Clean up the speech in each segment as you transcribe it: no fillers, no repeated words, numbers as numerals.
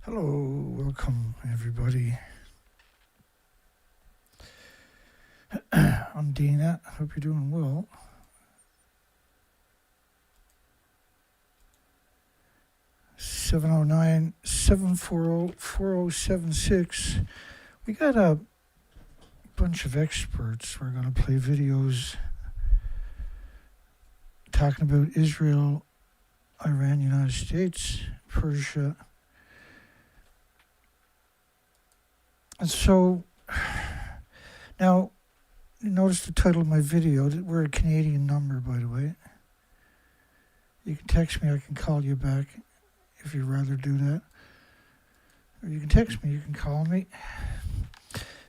Hello, welcome everybody. I'm Dana. Hope you're doing well. (709-740-4076). We got a bunch of experts. We're going to play videos talking about Israel, Iran, United States, Persia. And so, now, you notice the title of my video. We're a Canadian number, by the way. You can text me, I can call you back if you'd rather do that. Or you can text me, you can call me.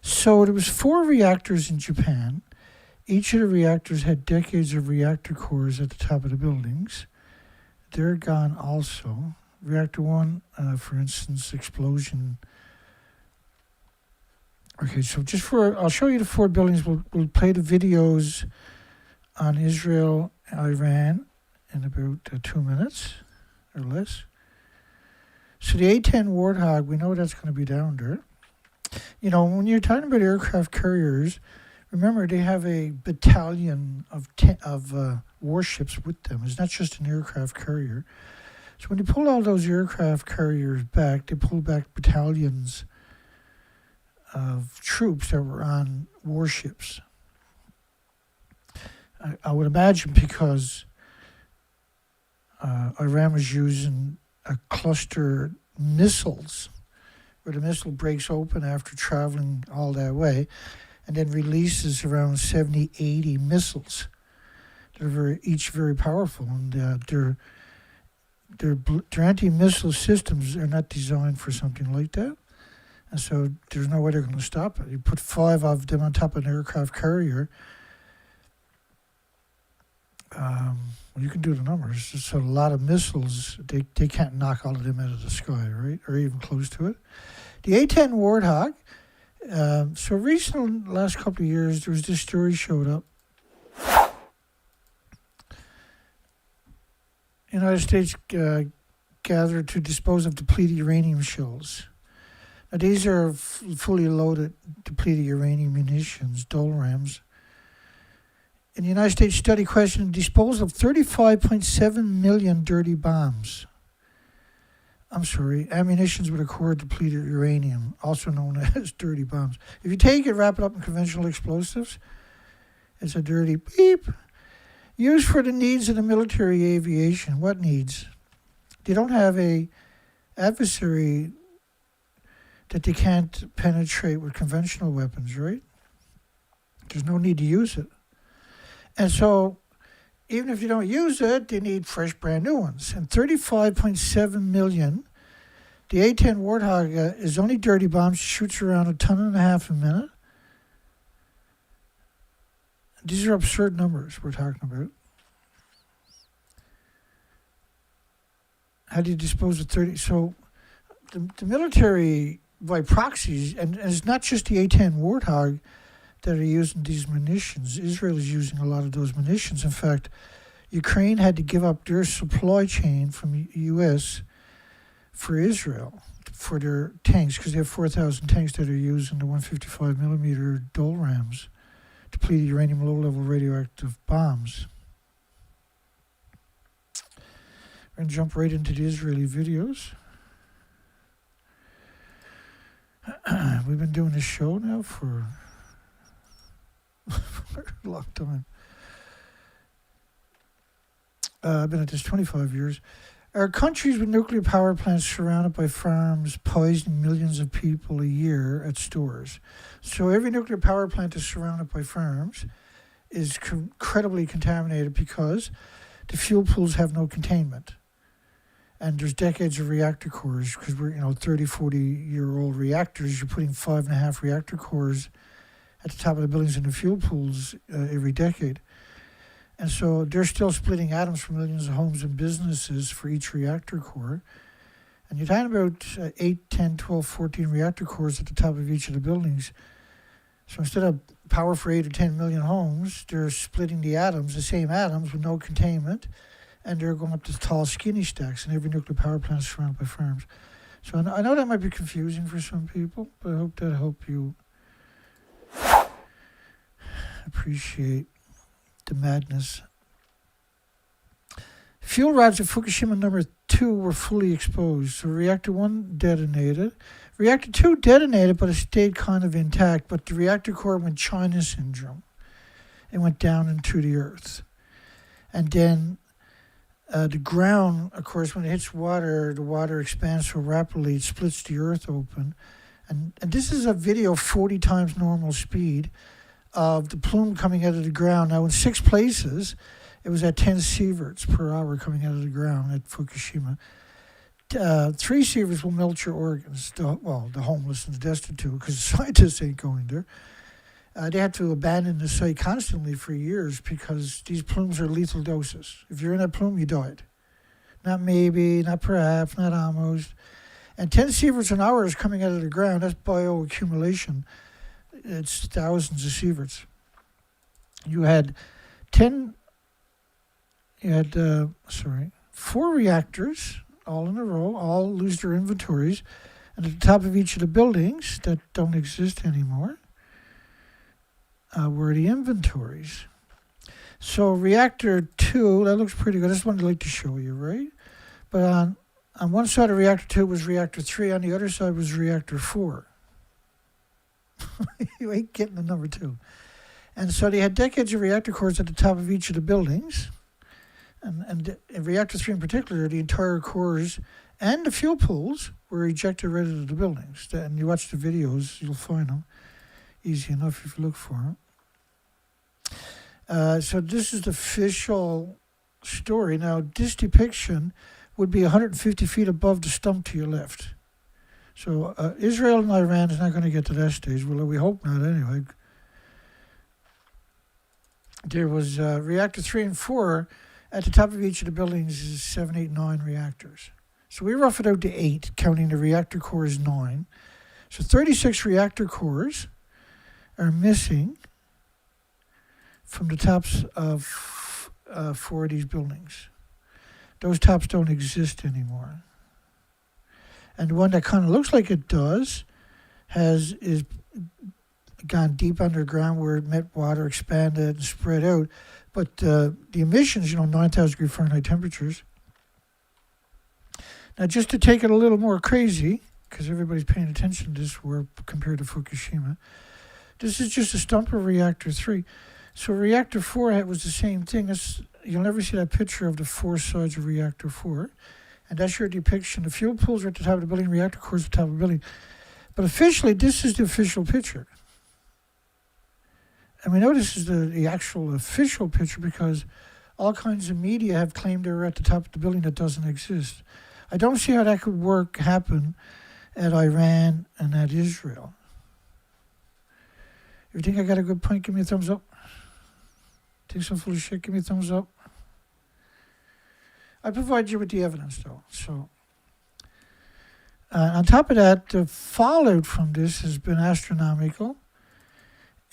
So there was 4 reactors in Japan. Each of the reactors had decades of reactor cores at the top of the buildings. They're gone also. Reactor 1, for instance, explosion. Okay, so I'll show you the 4 buildings. We'll play the videos on Israel, Iran in about 2 minutes or less. So the A-10 Warthog, we know that's going to be down there. You know, when you're talking about aircraft carriers, remember they have a battalion of warships with them. It's not just an aircraft carrier. So when you pull all those aircraft carriers back, they pull back battalions of troops that were on warships. I would imagine because Iran was using a cluster missiles, where the missile breaks open after traveling all that way, and then releases around 70, 80 missiles. They're each very powerful, and their anti-missile systems are not designed for something like that. And so there's no way they're going to stop it. You put 5 of them on top of an aircraft carrier, you can do the numbers. It's a lot of missiles. They can't knock all of them out of the sky, right? Or even close to it. The A-10 Warthog. So recently, last couple of years, there was this story showed up. United States gathered to dispose of depleted uranium shells. Now, these are fully loaded depleted uranium munitions, dolrams. In the United States study questioned disposal of 35.7 million dirty bombs. Ammunitions with a core of depleted uranium, also known as dirty bombs. If you take it, wrap it up in conventional explosives, it's a dirty beep. Used for the needs of the military aviation. What needs? They don't have a adversary that they can't penetrate with conventional weapons, right? There's no need to use it. And so, even if you don't use it, they need fresh, brand new ones. And 35.7 million, the A-10 Warthog is only dirty bombs, shoots around 1.5 tons a minute. These are absurd numbers we're talking about. How do you dispose of 30? So, the military, by proxies, and it's not just the A-10 Warthog that are using these munitions. Israel is using a lot of those munitions. In fact, Ukraine had to give up their supply chain from the U.S. for Israel, for their tanks, because they have 4,000 tanks that are using the 155 millimeter dolrams, depleted uranium low-level radioactive bombs. We're going to jump right into the Israeli videos. We've been doing this show now for a long time. I've been at this 25 years. Are countries with nuclear power plants surrounded by farms poisoning millions of people a year at stores? So every nuclear power plant is surrounded by farms, is incredibly contaminated because the fuel pools have no containment. And there's decades of reactor cores, because we're 30, 40-year-old reactors. You're putting 5.5 reactor cores at the top of the buildings in the fuel pools every decade. And so they're still splitting atoms for millions of homes and businesses for each reactor core. And you're talking about 8, 10, 12, 14 reactor cores at the top of each of the buildings. So instead of power for 8 or 10 million homes, they're splitting the atoms, the same atoms with no containment, and they're going up to tall, skinny stacks, and every nuclear power plant is surrounded by farms. So I know that might be confusing for some people, but I hope that helped you appreciate the madness. Fuel rods at Fukushima number 2 were fully exposed. So reactor 1 detonated. Reactor 2 detonated, but it stayed kind of intact. But the reactor core went China syndrome. It went down into the earth. And then the ground, of course, when it hits water, the water expands so rapidly, it splits the earth open. And this is a video 40 times normal speed of the plume coming out of the ground. Now, in 6 places, it was at 10 sieverts per hour coming out of the ground at Fukushima. 3 sieverts will melt your organs. The homeless and the destitute, because the scientists ain't going there. They had to abandon the site constantly for years because these plumes are lethal doses. If you're in that plume, you died. Not maybe, not perhaps, not almost. And 10 sieverts an hour is coming out of the ground. That's bioaccumulation. It's thousands of sieverts. You had 4 reactors, all in a row, all lose their inventories. And at the top of each of the buildings that don't exist anymore, were the inventories. So reactor 2, that looks pretty good. That's one I'd like to show you, right? But on one side of reactor 2 was reactor 3. On the other side was reactor 4. You ain't getting the number 2. And so they had decades of reactor cores at the top of each of the buildings. And in reactor 3 in particular, the entire cores and the fuel pools were ejected right out of the buildings. And you watch the videos, you'll find them. Easy enough if you look for them. So this is the official story. Now, this depiction would be 150 feet above the stump to your left. So Israel and Iran is not going to get to that stage. Well, we hope not anyway. There was reactor 3 and 4. At the top of each of the buildings is 7, 8, 9 reactors. So we rough it out to 8, counting the reactor cores 9. So 36 reactor cores are missing from the tops of 4 of these buildings. Those tops don't exist anymore. And the one that kind of looks like it does is gone deep underground where it met water, expanded and spread out. But the emissions, 9,000 degree Fahrenheit temperatures. Now, just to take it a little more crazy, because everybody's paying attention to this war compared to Fukushima, this is just a stump of reactor 3. So reactor 4 was the same thing. You'll never see that picture of the 4 sides of reactor 4. And that's your depiction. The fuel pools are at the top of the building, reactor cores at the top of the building. But officially, this is the official picture. And we know this is the actual official picture because all kinds of media have claimed they're at the top of the building that doesn't exist. I don't see how that could happen at Iran and at Israel. If you think I got a good point, give me a thumbs up. Think some full of shit, give me a thumbs up. I provide you with the evidence, though. So, on top of that, the fallout from this has been astronomical.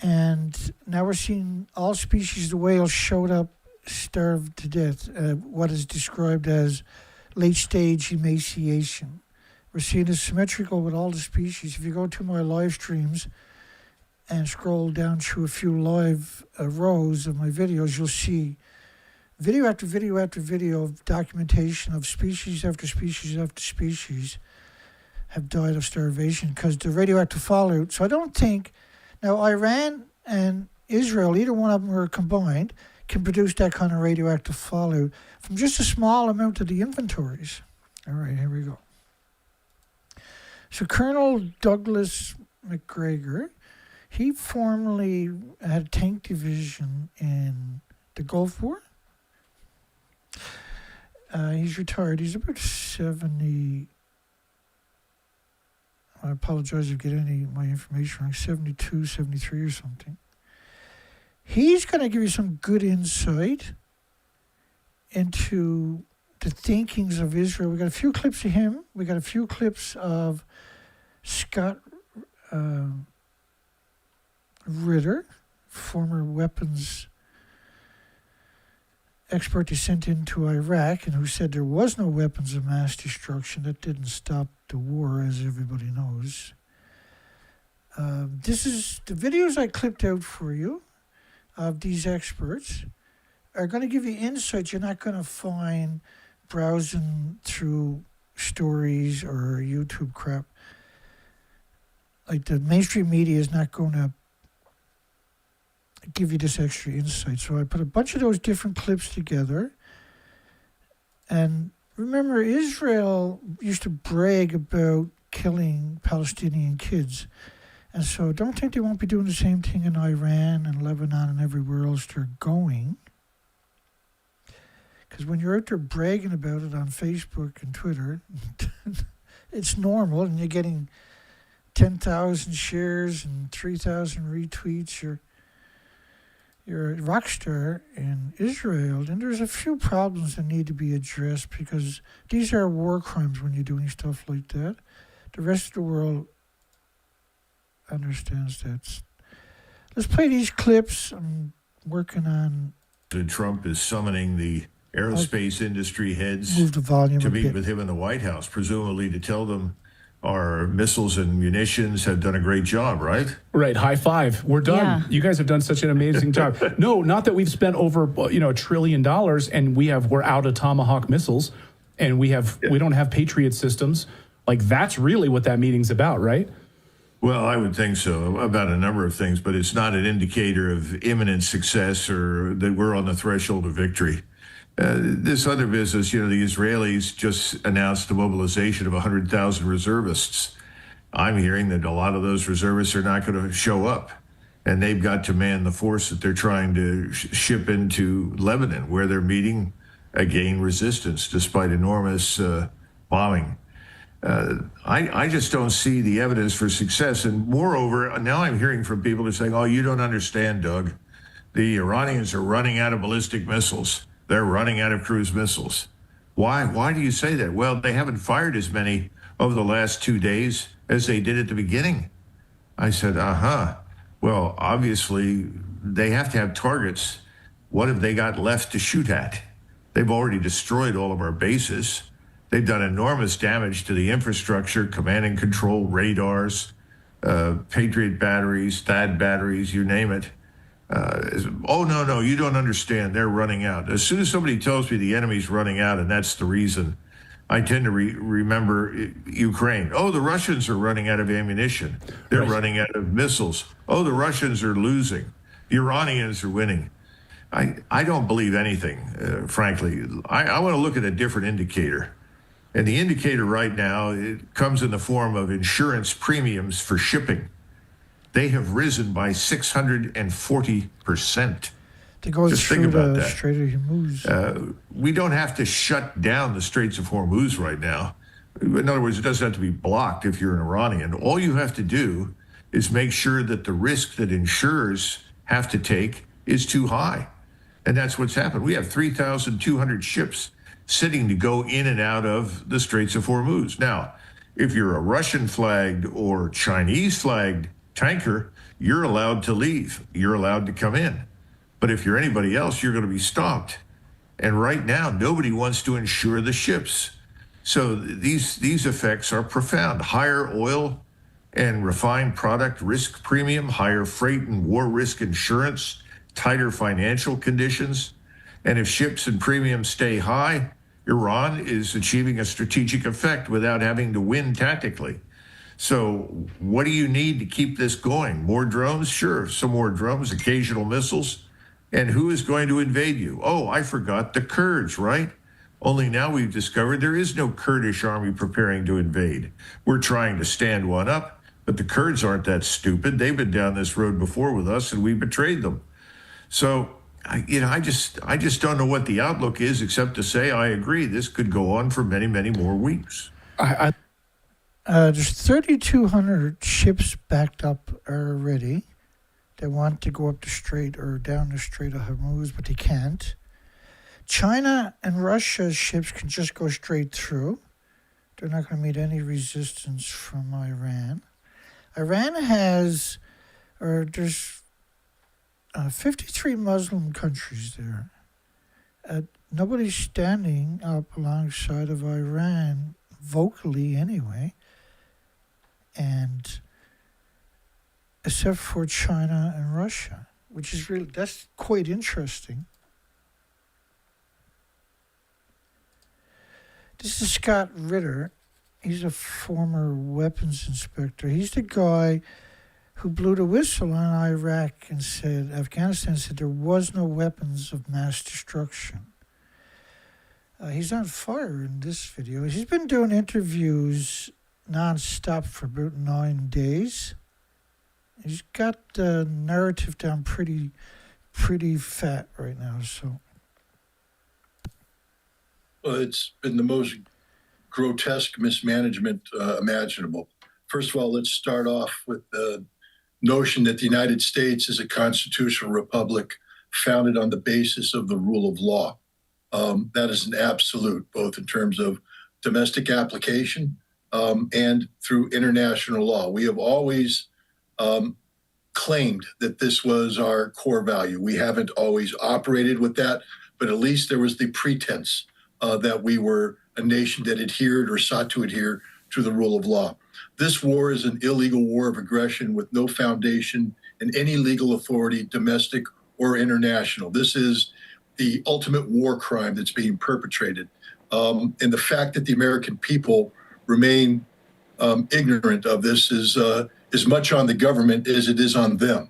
And now we're seeing all species of the whales showed up starved to death, what is described as late-stage emaciation. We're seeing this symmetrical with all the species. If you go to my live streams and scroll down through a few live rows of my videos, you'll see video after video after video of documentation of species after species after species have died of starvation because the radioactive fallout. So I don't think, now Iran and Israel, either one of them are combined, can produce that kind of radioactive fallout from just a small amount of the inventories. All right, here we go. So Colonel Douglas McGregor, he formerly had a tank division in the Gulf War. He's retired. He's about 70. I apologize if I get any of my information wrong. 72, 73 or something. He's going to give you some good insight into the thinkings of Israel. We got a few clips of him. We got a few clips of Scott Ritter, former weapons expert they sent into Iraq and who said there was no weapons of mass destruction. That didn't stop the war, as everybody knows. This is the videos I clipped out for you of these experts are going to give you insights you're not going to find browsing through stories or YouTube crap. Like the mainstream media is not going to give you this extra insight. So I put a bunch of those different clips together. And remember, Israel used to brag about killing Palestinian kids. And so don't think they won't be doing the same thing in Iran and Lebanon and everywhere else they're going. Because when you're out there bragging about it on Facebook and Twitter, it's normal and you're getting 10,000 shares and 3,000 retweets. You're a rock star in Israel, and there's a few problems that need to be addressed because these are war crimes when you're doing stuff like that. The rest of the world understands that. Let's play these clips. I'm working on... Trump is summoning the aerospace industry heads move the volume to a meet bit. with him in the White House, presumably to tell them our missiles and munitions have done a great job, right? Right. High five. We're done. Yeah. You guys have done such an amazing job. No, not that we've spent over, $1 trillion and we're out of Tomahawk missiles and we don't have Patriot systems. Like that's really what that meeting's about, right? Well, I would think so about a number of things, but it's not an indicator of imminent success or that we're on the threshold of victory. This other business, the Israelis just announced the mobilization of 100,000 reservists. I'm hearing that a lot of those reservists are not going to show up, and they've got to man the force that they're trying to ship into Lebanon, where they're meeting, again, resistance despite enormous bombing. I just don't see the evidence for success. And moreover, now I'm hearing from people who are saying, oh, you don't understand, Doug. The Iranians are running out of ballistic missiles. They're running out of cruise missiles. Why? Why do you say that? Well, they haven't fired as many over the last 2 days as they did at the beginning. I said, well, obviously, they have to have targets. What have they got left to shoot at? They've already destroyed all of our bases. They've done enormous damage to the infrastructure, command and control, radars, Patriot batteries, THAAD batteries, you name it. No, you don't understand. They're running out. As soon as somebody tells me the enemy's running out and that's the reason, I tend to remember Ukraine. Oh, the Russians are running out of ammunition. They're running out of missiles. Oh, the Russians are losing. The Iranians are winning. I don't believe anything, frankly. I want to look at a different indicator. And the indicator right now, it comes in the form of insurance premiums for shipping. They have risen by 640%. To go Just through think about the that. Strait of Hormuz. We don't have to shut down the Straits of Hormuz right now. In other words, it doesn't have to be blocked if you're an Iranian. All you have to do is make sure that the risk that insurers have to take is too high. And that's what's happened. We have 3,200 ships sitting to go in and out of the Straits of Hormuz. Now, if you're a Russian-flagged or Chinese-flagged tanker, you're allowed to leave. You're allowed to come in. But if you're anybody else, you're going to be stopped. And right now, nobody wants to insure the ships. So these effects are profound. Higher oil and refined product risk premium, higher freight and war risk insurance, tighter financial conditions. And if ships and premiums stay high, Iran is achieving a strategic effect without having to win tactically. So what do you need to keep this going? More drones? Sure, some more drones, occasional missiles. And who is going to invade you? Oh, I forgot, the Kurds, right? Only now we've discovered there is no Kurdish army preparing to invade. We're trying to stand one up, but the Kurds aren't that stupid. They've been down this road before with us, and we betrayed them. So, I just don't know what the outlook is, except to say I agree. This could go on for many, many more weeks. There's 3,200 ships backed up already. They want to go up the strait or down the Strait of Hormuz, but they can't. China and Russia's ships can just go straight through. They're not going to meet any resistance from Iran. Iran there's 53 Muslim countries there. Nobody's standing up alongside of Iran, vocally anyway, and except for China and Russia, which is that's quite interesting. This is Scott Ritter. He's a former weapons inspector. He's the guy who blew the whistle on Iraq and said, Afghanistan said there was no weapons of mass destruction. He's on fire in this video. He's been doing interviews non-stop for about 9 days. He's got the narrative down pretty fat right now. So, well, it's been the most grotesque mismanagement imaginable. First of all, let's start off with the notion that the United States is a constitutional republic founded on the basis of the rule of law. That is an absolute, both in terms of domestic application and through international law. We have always claimed that this was our core value. We haven't always operated with that, but at least there was the pretense that we were a nation that adhered or sought to adhere to the rule of law. This war is an illegal war of aggression with no foundation in any legal authority, domestic or international. This is the ultimate war crime that's being perpetrated. And the fact that the American people remain ignorant of this is as much on the government as it is on them.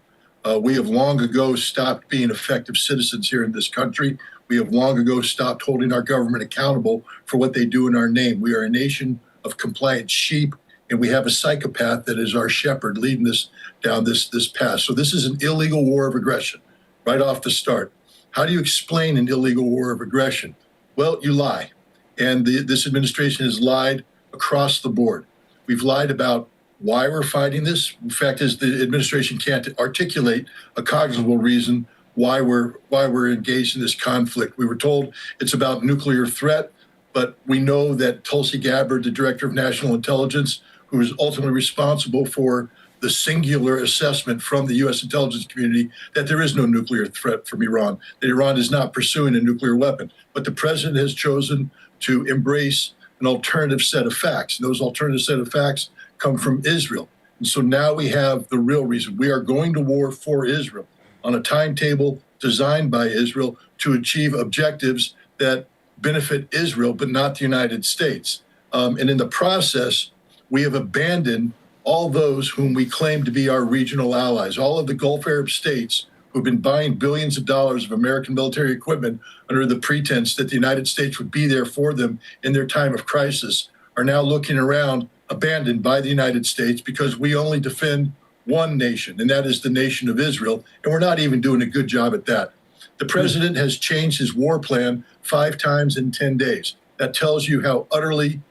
We have long ago stopped being effective citizens here in this country. We have long ago stopped holding our government accountable for what they do in our name. We are a nation of compliant sheep, and we have a psychopath that is our shepherd leading us down this path. So this is an illegal war of aggression right off the start. How do you explain an illegal war of aggression? Well, you lie. And this administration has lied across the board. We've lied about why we're fighting this. In fact, is the administration can't articulate a cognizable reason why we're engaged in this conflict. We were told it's about nuclear threat, but we know that Tulsi Gabbard, the director of national intelligence, who is ultimately responsible for the singular assessment from the U.S. intelligence community that there is no nuclear threat from Iran, that Iran is not pursuing a nuclear weapon. But the president has chosen to embrace an alternative set of facts. And those alternative set of facts come from Israel. And so now we have the real reason. We are going to war for Israel on a timetable designed by Israel to achieve objectives that benefit Israel, but not the United States. And in the process, we have abandoned all those whom we claim to be our regional allies. All of the Gulf Arab states who've been buying billions of dollars of American military equipment under the pretense that the United States would be there for them in their time of crisis are now looking around, abandoned by the United States, because we only defend one nation, and that is the nation of Israel, and we're not even doing a good job at that. The president has changed his war plan 5 times in 10 days. That tells you how utterly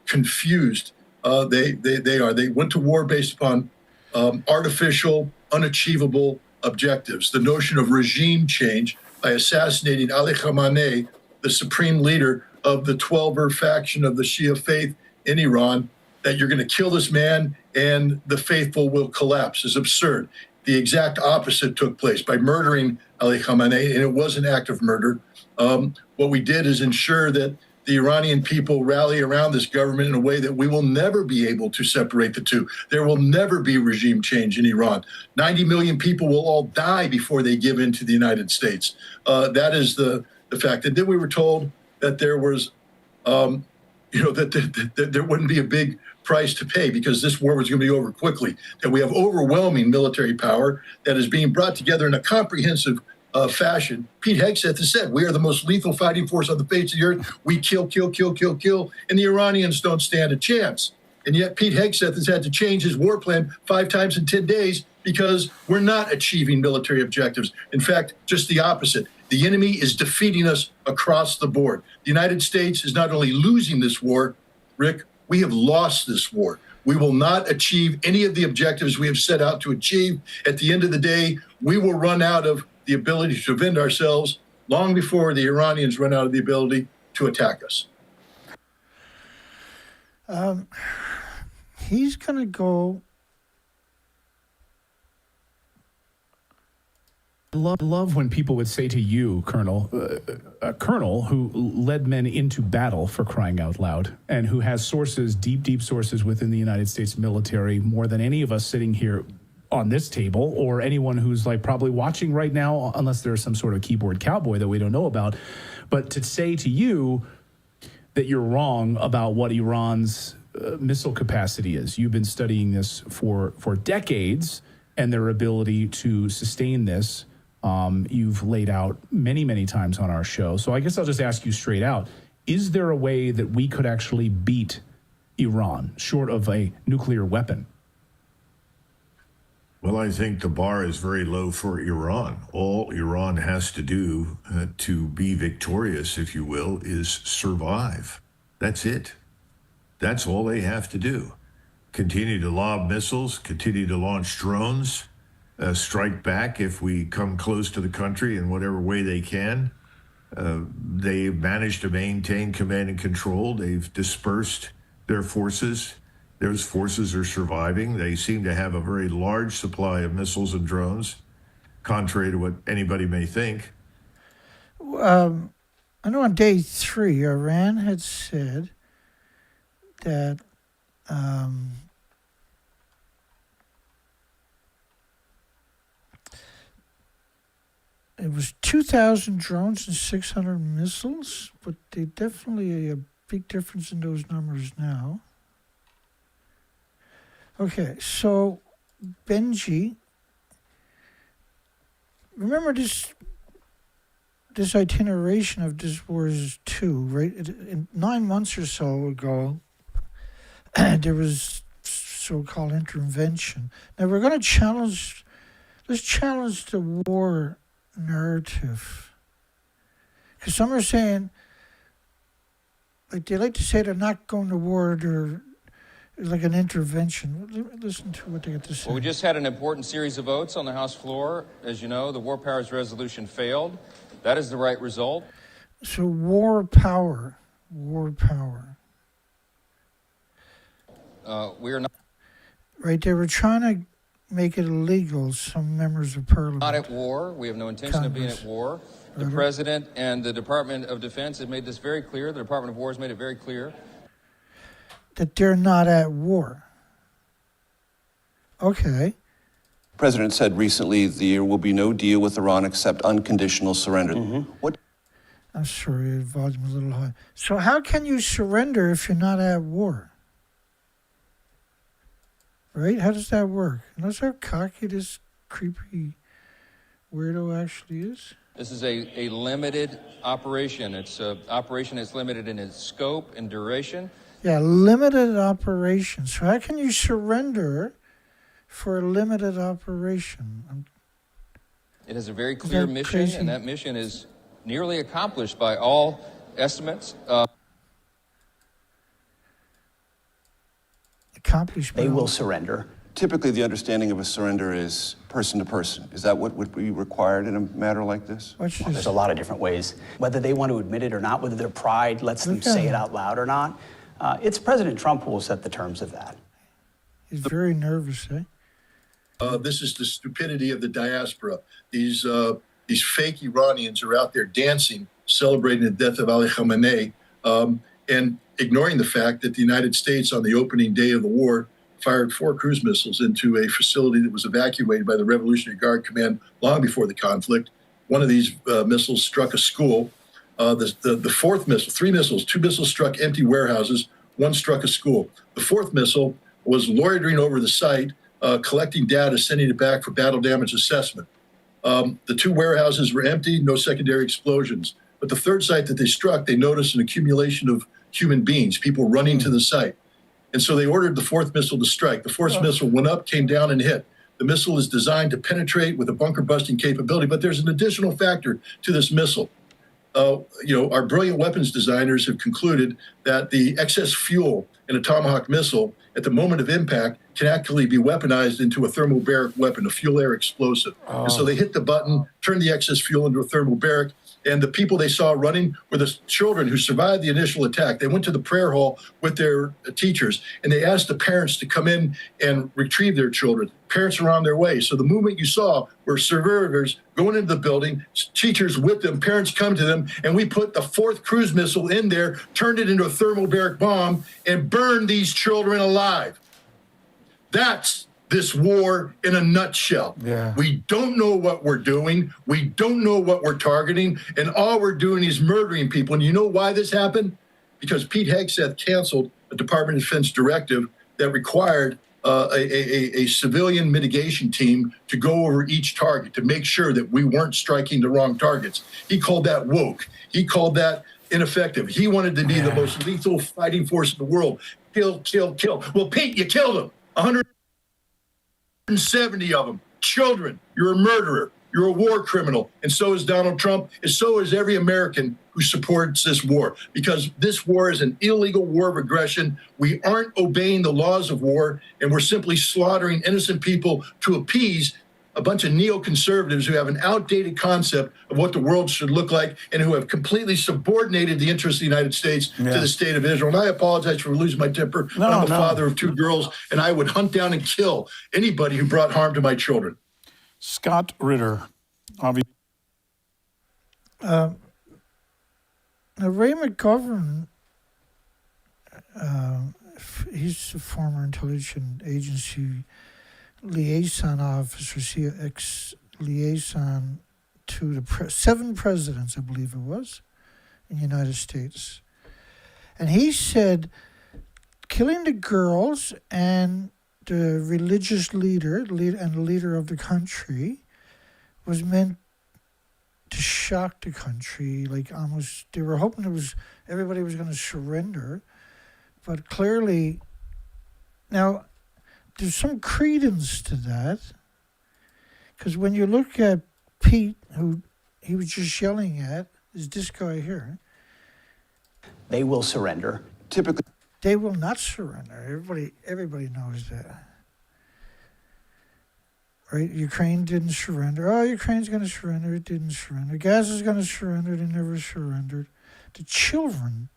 confused they are. They went to war based upon artificial, unachievable objectives. The notion of regime change by assassinating Ali Khamenei, the supreme leader of the Twelver faction of the Shia faith in Iran, that you're going to kill this man and the faithful will collapse, is absurd. The exact opposite took place by murdering Ali Khamenei, and it was an act of murder. What we did is ensure that the Iranian people rally around this government in a way that we will never be able to separate the two. There will never be regime change in Iran. 90 million people will all die before they give in to the United States. That is the fact. And then we were told that there was, that there wouldn't be a big price to pay because this war was going to be over quickly, that we have overwhelming military power that is being brought together in a comprehensive fashion. Pete Hegseth has said, we are the most lethal fighting force on the face of the earth. We kill, and the Iranians don't stand a chance. And yet Pete Hegseth has had to change his war plan 5 times in 10 days because we're not achieving military objectives. In fact, just the opposite. The enemy is defeating us across the board. The United States is not only losing this war, Rick, we have lost this war. We will not achieve any of the objectives we have set out to achieve. At the end of the day, we will run out of the ability to defend ourselves long before the Iranians run out of the ability to attack us. He's going to go Love when people would say to you, Colonel, a colonel who led men into battle, for crying out loud, and who has sources, deep sources within the United States military, more than any of us sitting here on this table, or anyone who's like probably watching right now, unless there's some sort of keyboard cowboy that we don't know about. But to say to you that you're wrong about what Iran's missile capacity is. You've been studying this for decades, and their ability to sustain this. You've laid out many times on our show. So I guess I'll just ask you straight out. Is there a way that we could actually beat Iran short of a nuclear weapon? Well, I think the bar is very low for Iran. All Iran has to do to be victorious, if you will, is survive. That's it. That's all they have to do. Continue to lob missiles, continue to launch drones, strike back if we come close to the country in whatever way they can. They've managed to maintain command and control. They've dispersed their forces. Those forces are surviving. They seem to have a very large supply of missiles and drones, contrary to what anybody may think. I know on day 3, Iran had said that it was 2,000 drones and 600 missiles, but they definitely a big difference in those numbers now. Okay, so Benji, remember this itineration of this Wars 2, right? 9 months or so ago, there was so-called intervention. Now we're going to let's challenge the war narrative. Because some are saying, like they like to say they're not going to war, they're like an intervention. Listen to what they have to say. Well, we just had an important series of votes on the House floor. As you know, the War Powers Resolution failed. That is the right result. So war power. We are not Right, they were trying to make it illegal, some members of parliament. not at war. We have no intention of being at war. The President and the Department of Defense have made this very clear. The Department of War has made it very clear. That they're not at war. Okay. The President said recently there will be no deal with Iran except unconditional surrender. What? I'm sorry, the volume a little high. So how can you surrender if you're not at war? Right? How does that work? Notice how cocky this creepy weirdo actually is? This is a limited operation. It's an operation that's limited in its scope and duration. Yeah, limited operation. So how can you surrender for a limited operation? It has a very clear mission, crazy? and that mission is nearly accomplished by all estimates. Accomplished. They will surrender. Typically, the understanding of a surrender is person to person. Is that what would be required in a matter like this? Watch Well, there's this. a lot of different ways. Whether they want to admit it or not, whether their pride lets them say it out loud or not, it's President Trump who will set the terms of that. He's very nervous, eh? This is the stupidity of the diaspora. These fake Iranians are out there dancing, celebrating the death of Ali Khamenei, and ignoring the fact that the United States, on the opening day of the war, fired 4 cruise missiles into a facility that was evacuated by the Revolutionary Guard Command long before the conflict. One of these missiles struck a school. The fourth missile, 3 missiles, 2 missiles struck empty warehouses, 1 struck a school. The 4th missile was loitering over the site, collecting data, sending it back for battle damage assessment. The 2 warehouses were empty, no secondary explosions. But the 3rd site that they struck, they noticed an accumulation of human beings, people running to the site. And so they ordered the 4th missile to strike. The 4th missile went up, came down, and hit. The missile is designed to penetrate with a bunker-busting capability, but there's an additional factor to this missile. Our brilliant weapons designers have concluded that the excess fuel in a Tomahawk missile at the moment of impact can actually be weaponized into a thermobaric weapon, a fuel-air explosive. And so they hit the button, turned the excess fuel into a thermobaric, And the people they saw running were the children who survived the initial attack. They went to the prayer hall with their teachers, and they asked the parents to come in and retrieve their children. Parents are on their way. So the movement you saw were survivors going into the building, teachers with them, parents come to them, and we put the 4th cruise missile in there, turned it into a thermobaric bomb, and burned these children alive. That's this war in a nutshell. Yeah. We don't know what we're doing. We don't know what we're targeting. And all we're doing is murdering people. And you know why this happened? Because Pete Hegseth canceled a Department of Defense directive that required a civilian mitigation team to go over each target to make sure that we weren't striking the wrong targets. He called that woke. He called that ineffective. He wanted to be the most lethal fighting force in the world. Kill, kill, kill. Well, Pete, you killed them. 170 of them. Children. You're a murderer. You're a war criminal. And so is Donald Trump. And so is every American who supports this war. Because this war is an illegal war of aggression. We aren't obeying the laws of war. And we're simply slaughtering innocent people to appease a bunch of neoconservatives who have an outdated concept of what the world should look like and who have completely subordinated the interests of the United States to the state of Israel. And I apologize for losing my temper. But I'm a father of 2 girls, and I would hunt down and kill anybody who brought harm to my children. Scott Ritter, obviously. Now, Ray McGovern, he's a former intelligence agency liaison officer, ex-liaison to the 7 presidents, I believe it was, in the United States. And he said killing the girls and the religious leader and the leader of the country was meant to shock the country, like almost, they were hoping everybody was going to surrender, but clearly, now, there's some credence to that, because when you look at Pete, who he was just yelling at, is this guy here. They will surrender. Typically, They will not surrender. Everybody knows that. Right? Ukraine didn't surrender. Oh, Ukraine's going to surrender. It didn't surrender. Gaza's going to surrender. They never surrendered. The children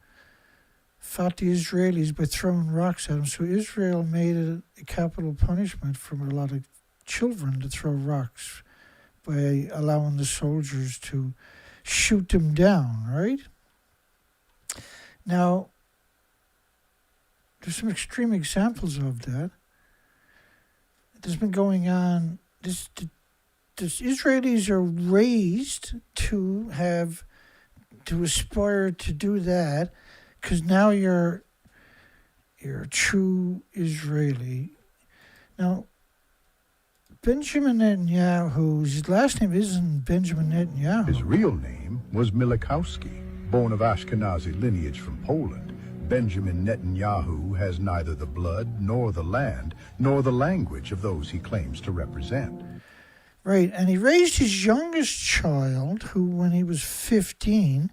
fought the Israelis by throwing rocks at them. So Israel made it a capital punishment for a lot of children to throw rocks by allowing the soldiers to shoot them down, right? Now, there's some extreme examples of that. There's been going on. The Israelis are raised to aspire to do that, because now you're a true Israeli. Now, Benjamin Netanyahu, his last name isn't Benjamin Netanyahu. His real name was Milikowski, born of Ashkenazi lineage from Poland. Benjamin Netanyahu has neither the blood, nor the land, nor the language of those he claims to represent. Right, and he raised his youngest child, who, when he was 15,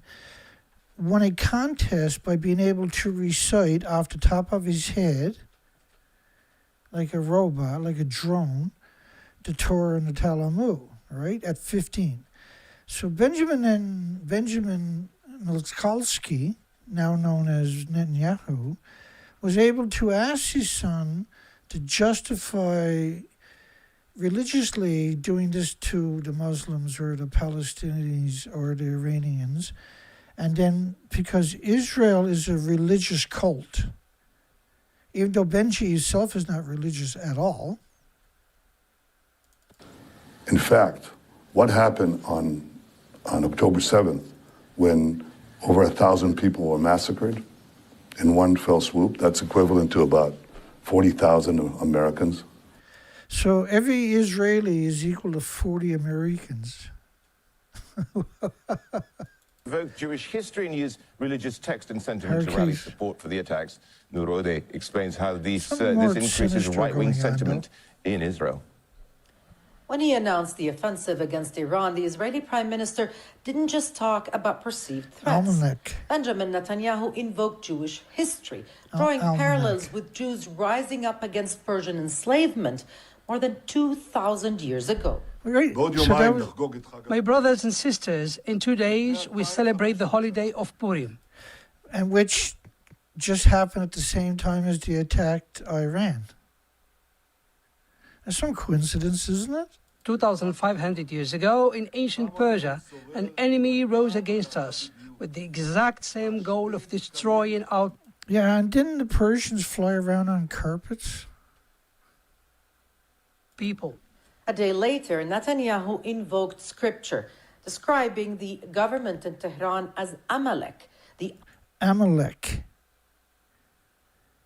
won a contest by being able to recite off the top of his head, like a robot, like a drone, the Torah and the Talmud, right, at 15. So Benjamin Mikulski, now known as Netanyahu, was able to ask his son to justify religiously doing this to the Muslims or the Palestinians or the Iranians. And then, because Israel is a religious cult, even though Benji himself is not religious at all. In fact, what happened on October 7th, when over 1,000 people were massacred in one fell swoop, that's equivalent to about 40,000 Americans. So every Israeli is equal to 40 Americans. Evoke Jewish history and use religious text and sentiment to rally support for the attacks. Nurode explains how this increases right-wing sentiment in Israel. When he announced the offensive against Iran, the Israeli Prime Minister didn't just talk about perceived threats. Benjamin Netanyahu invoked Jewish history, drawing parallels with Jews rising up against Persian enslavement. more than 2,000 years ago. Right. My brothers and sisters, in 2 days we celebrate the holiday of Purim. And which just happened at the same time as they attacked Iran. That's some coincidence, isn't it? 2,500 years ago, in ancient Persia, an enemy rose against us with the exact same goal of destroying our... Yeah, and didn't the Persians fly around on carpets? people. A day later, Netanyahu invoked scripture, describing the government in Tehran as Amalek. Amalek.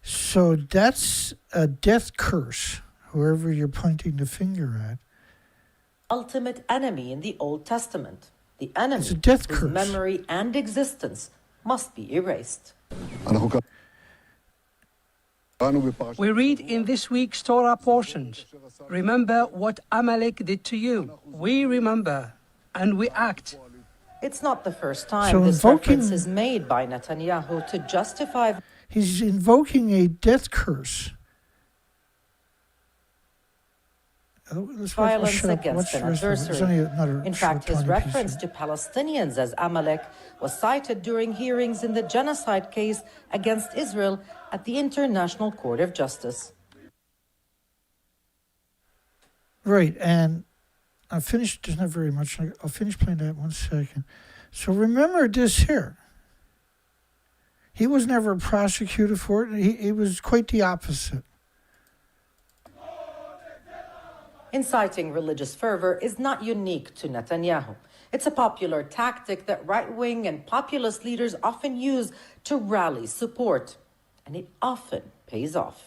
So that's a death curse, whoever you're pointing the finger at. Ultimate enemy in the Old Testament. The enemy It's a death whose curse. memory and existence must be erased. We read in this week's Torah portions, remember what Amalek did to you. We remember and we act. It's not the first time So this invoking- reference is made by Netanyahu to justify... He's invoking a death curse. violence against an adversary. In fact, his reference to Palestinians as Amalek was cited during hearings in the genocide case against Israel at the International Court of Justice. Right, and I finished, there's not very much, I'll finish playing that 1 second. So remember this here. He was never prosecuted for it. He was quite the opposite. Inciting religious fervor is not unique to Netanyahu. It's a popular tactic that right-wing and populist leaders often use to rally support, and it often pays off.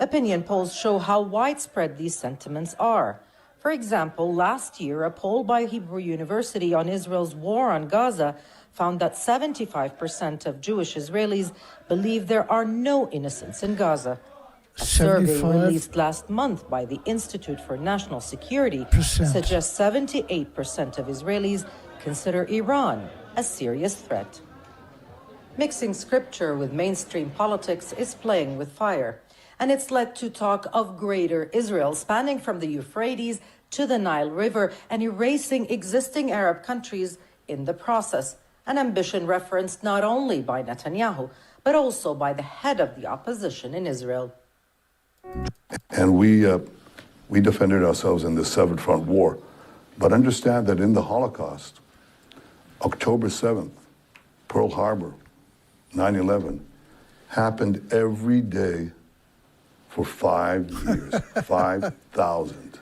Opinion polls show how widespread these sentiments are. For example, last year, a poll by Hebrew University on Israel's war on Gaza found that 75% of Jewish Israelis believe there are no innocents in Gaza. A survey released last month by the Institute for National Security suggests 78% of Israelis consider Iran a serious threat. Mixing scripture with mainstream politics is playing with fire, and it's led to talk of greater Israel spanning from the Euphrates to the Nile River and erasing existing Arab countries in the process, an ambition referenced not only by Netanyahu, but also by the head of the opposition in Israel. And we defended ourselves in the Seventh Front War. But understand that in the Holocaust, October 7th, Pearl Harbor, 9/11, happened every day for 5 years. 5,000,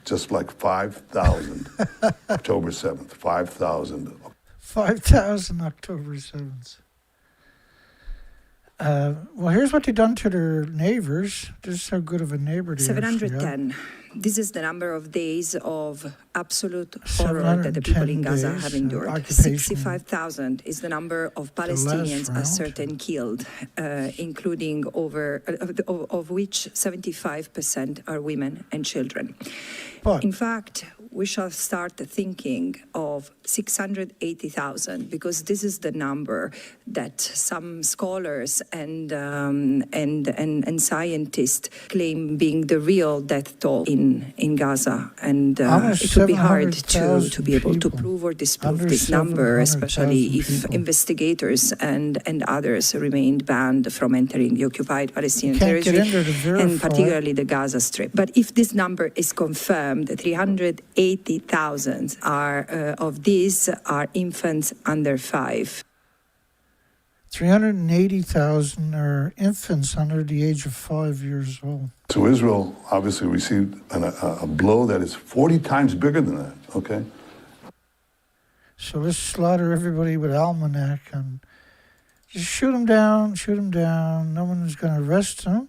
just like 5,000. October 7th, 5,000. 5,000 October 7th. Well, here's what they done to their neighbors. This is how good of a neighbor they 710. This is the number of days of absolute horror that the people in Gaza have endured. 65,000 is the number of Palestinians certain killed, including of which 75% are women and children. But in fact, we shall start thinking of 680,000 because this is the number that some scholars and scientists claim being the real death toll in Gaza, and it would be hard to be able to prove or disprove this number, especially if investigators and others remained banned from entering the occupied Palestinian territory, and particularly the Gaza Strip. But if this number is confirmed, 380,000 of these are infants under 5. 380,000 are infants under the age of 5 years old. So Israel obviously received a blow that is 40 times bigger than that, okay? So let's slaughter everybody with almanac and just shoot them down. No one's going to arrest them.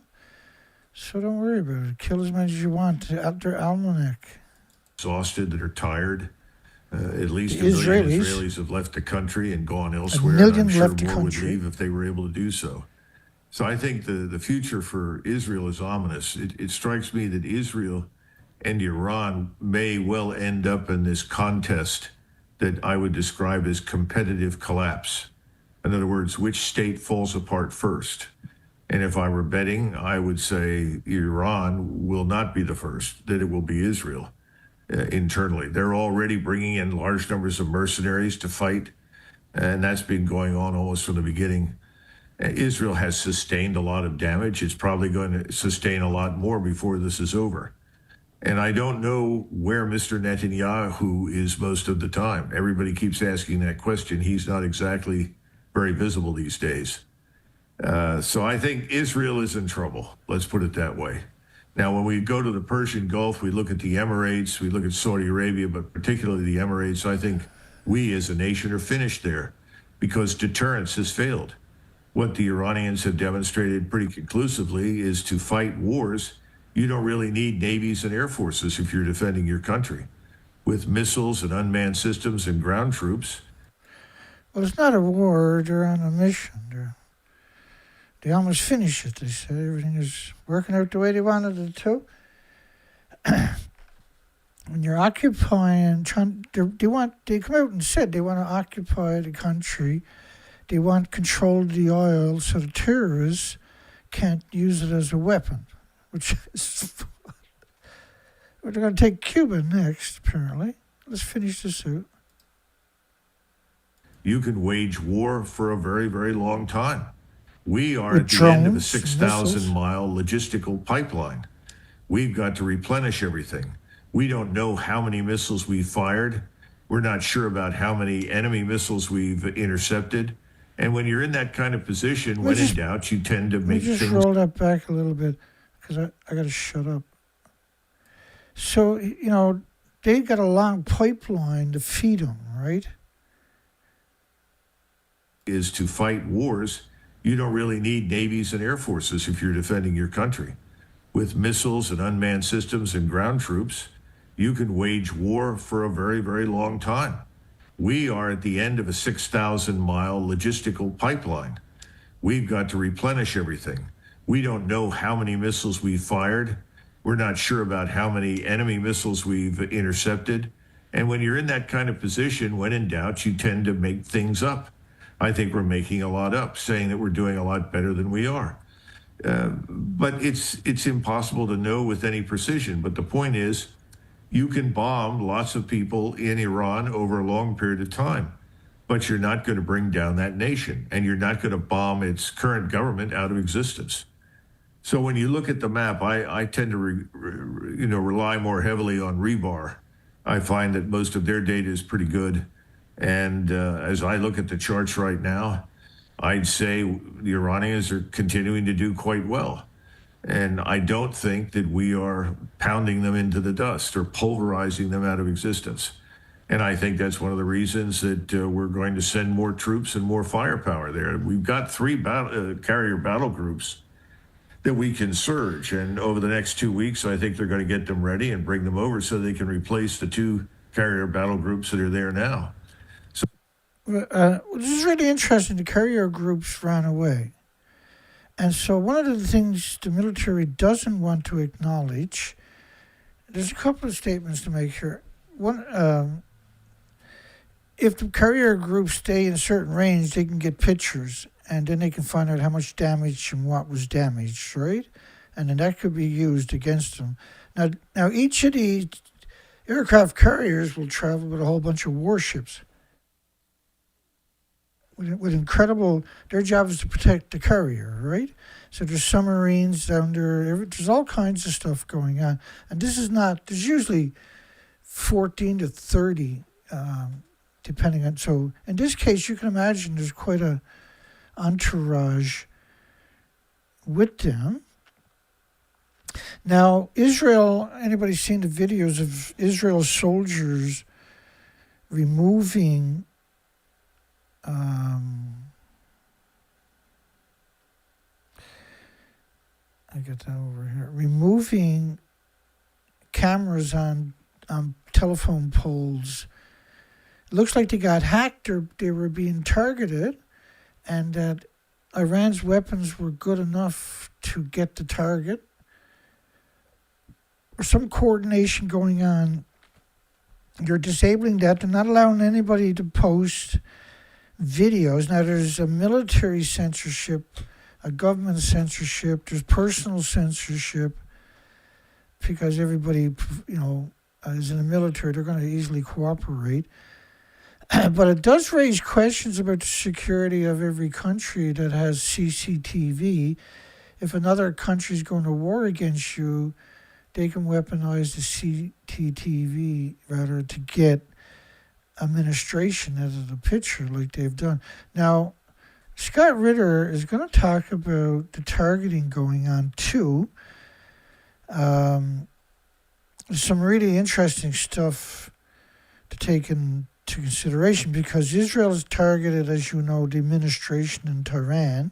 So don't worry about it. Kill as many as you want after almanac. Exhausted, that are tired. At least a million Israelis have left the country and gone elsewhere. And I'm sure left the more would country. leave if they were able to do so. So I think the future for Israel is ominous. It strikes me that Israel and Iran may well end up in this contest that I would describe as competitive collapse. In other words, which state falls apart first? And if I were betting, I would say Iran will not be the first, that it will be Israel internally. They're already bringing in large numbers of mercenaries to fight, and that's been going on almost from the beginning. Israel has sustained a lot of damage. It's probably going to sustain a lot more before this is over. And I don't know where Mr. Netanyahu is most of the time. Everybody keeps asking that question. He's not exactly very visible these days. So I think Israel is in trouble. Let's put it that way. Now, when we go to the Persian Gulf, we look at the Emirates, we look at Saudi Arabia, but particularly the Emirates. I think we as a nation are finished there because deterrence has failed. What the Iranians have demonstrated pretty conclusively is to fight wars, you don't really need navies and air forces if you're defending your country. With missiles and unmanned systems and ground troops. Well, it's not a war. They're on a mission. They almost finished it. They said everything is working out the way they wanted it to. When you're occupying, they come out and said they want to occupy the country. They want control of the oil so the terrorists can't use it as a weapon, which is... They're going to take Cuba next, apparently. Let's finish this out. You can wage war for a very, very long time. We are at the end of a 6,000-mile logistical pipeline. We've got to replenish everything. We don't know how many missiles we've fired. We're not sure about how many enemy missiles we've intercepted. And when you're in that kind of position, when in doubt, you tend to make things... Just roll that back a little bit, because I got to shut up. So, they got a long pipeline to feed them, right? Is to fight wars, you don't really need navies and air forces if you're defending your country. With missiles and unmanned systems and ground troops, you can wage war for a very, very long time. We are at the end of a 6,000-mile logistical pipeline. We've got to replenish everything. We don't know how many missiles we've fired. We're not sure about how many enemy missiles we've intercepted. And when you're in that kind of position, when in doubt, you tend to make things up. I think we're making a lot up, saying that we're doing a lot better than we are. But it's impossible to know with any precision. But the point is, you can bomb lots of people in Iran over a long period of time, but you're not going to bring down that nation, and you're not going to bomb its current government out of existence. So when you look at the map, I tend to rely more heavily on Rebar. I find that most of their data is pretty good. And as I look at the charts right now, I'd say the Iranians are continuing to do quite well. And I don't think that we are pounding them into the dust or pulverizing them out of existence. And I think that's one of the reasons that we're going to send more troops and more firepower there. We've got 3 carrier battle groups that we can surge. And over the next 2 weeks, I think they're going to get them ready and bring them over so they can replace the 2 carrier battle groups that are there now. This is really interesting. The carrier groups ran away. And so one of the things the military doesn't want to acknowledge, there's a couple of statements to make here. One, if the carrier groups stay in a certain range, they can get pictures, and then they can find out how much damage and what was damaged, right? And then that could be used against them. Now each of these aircraft carriers will travel with a whole bunch of warships. With incredible, their job is to protect the carrier, right? So there's submarines down there. There's all kinds of stuff going on. And this is not, there's usually 14 to 30, depending on, so in this case, you can imagine there's quite a entourage with them. Now, Israel, anybody seen the videos of Israel soldiers removing I get that over here. Removing cameras on telephone poles. It looks like they got hacked or they were being targeted, and that Iran's weapons were good enough to get the target. Or some coordination going on. You're disabling that. They're not allowing anybody to post videos. Now, there's a military censorship government censorship, there's personal censorship, because everybody, is in the military, they're going to easily cooperate. But it does raise questions about the security of every country that has CCTV. If another country is going to war against you, they can weaponize the CCTV rather to get administration out of the picture like they've done. Now, Scott Ritter is going to talk about the targeting going on too. Some really interesting stuff to take into consideration, because Israel has targeted, as you know, the administration in Tehran.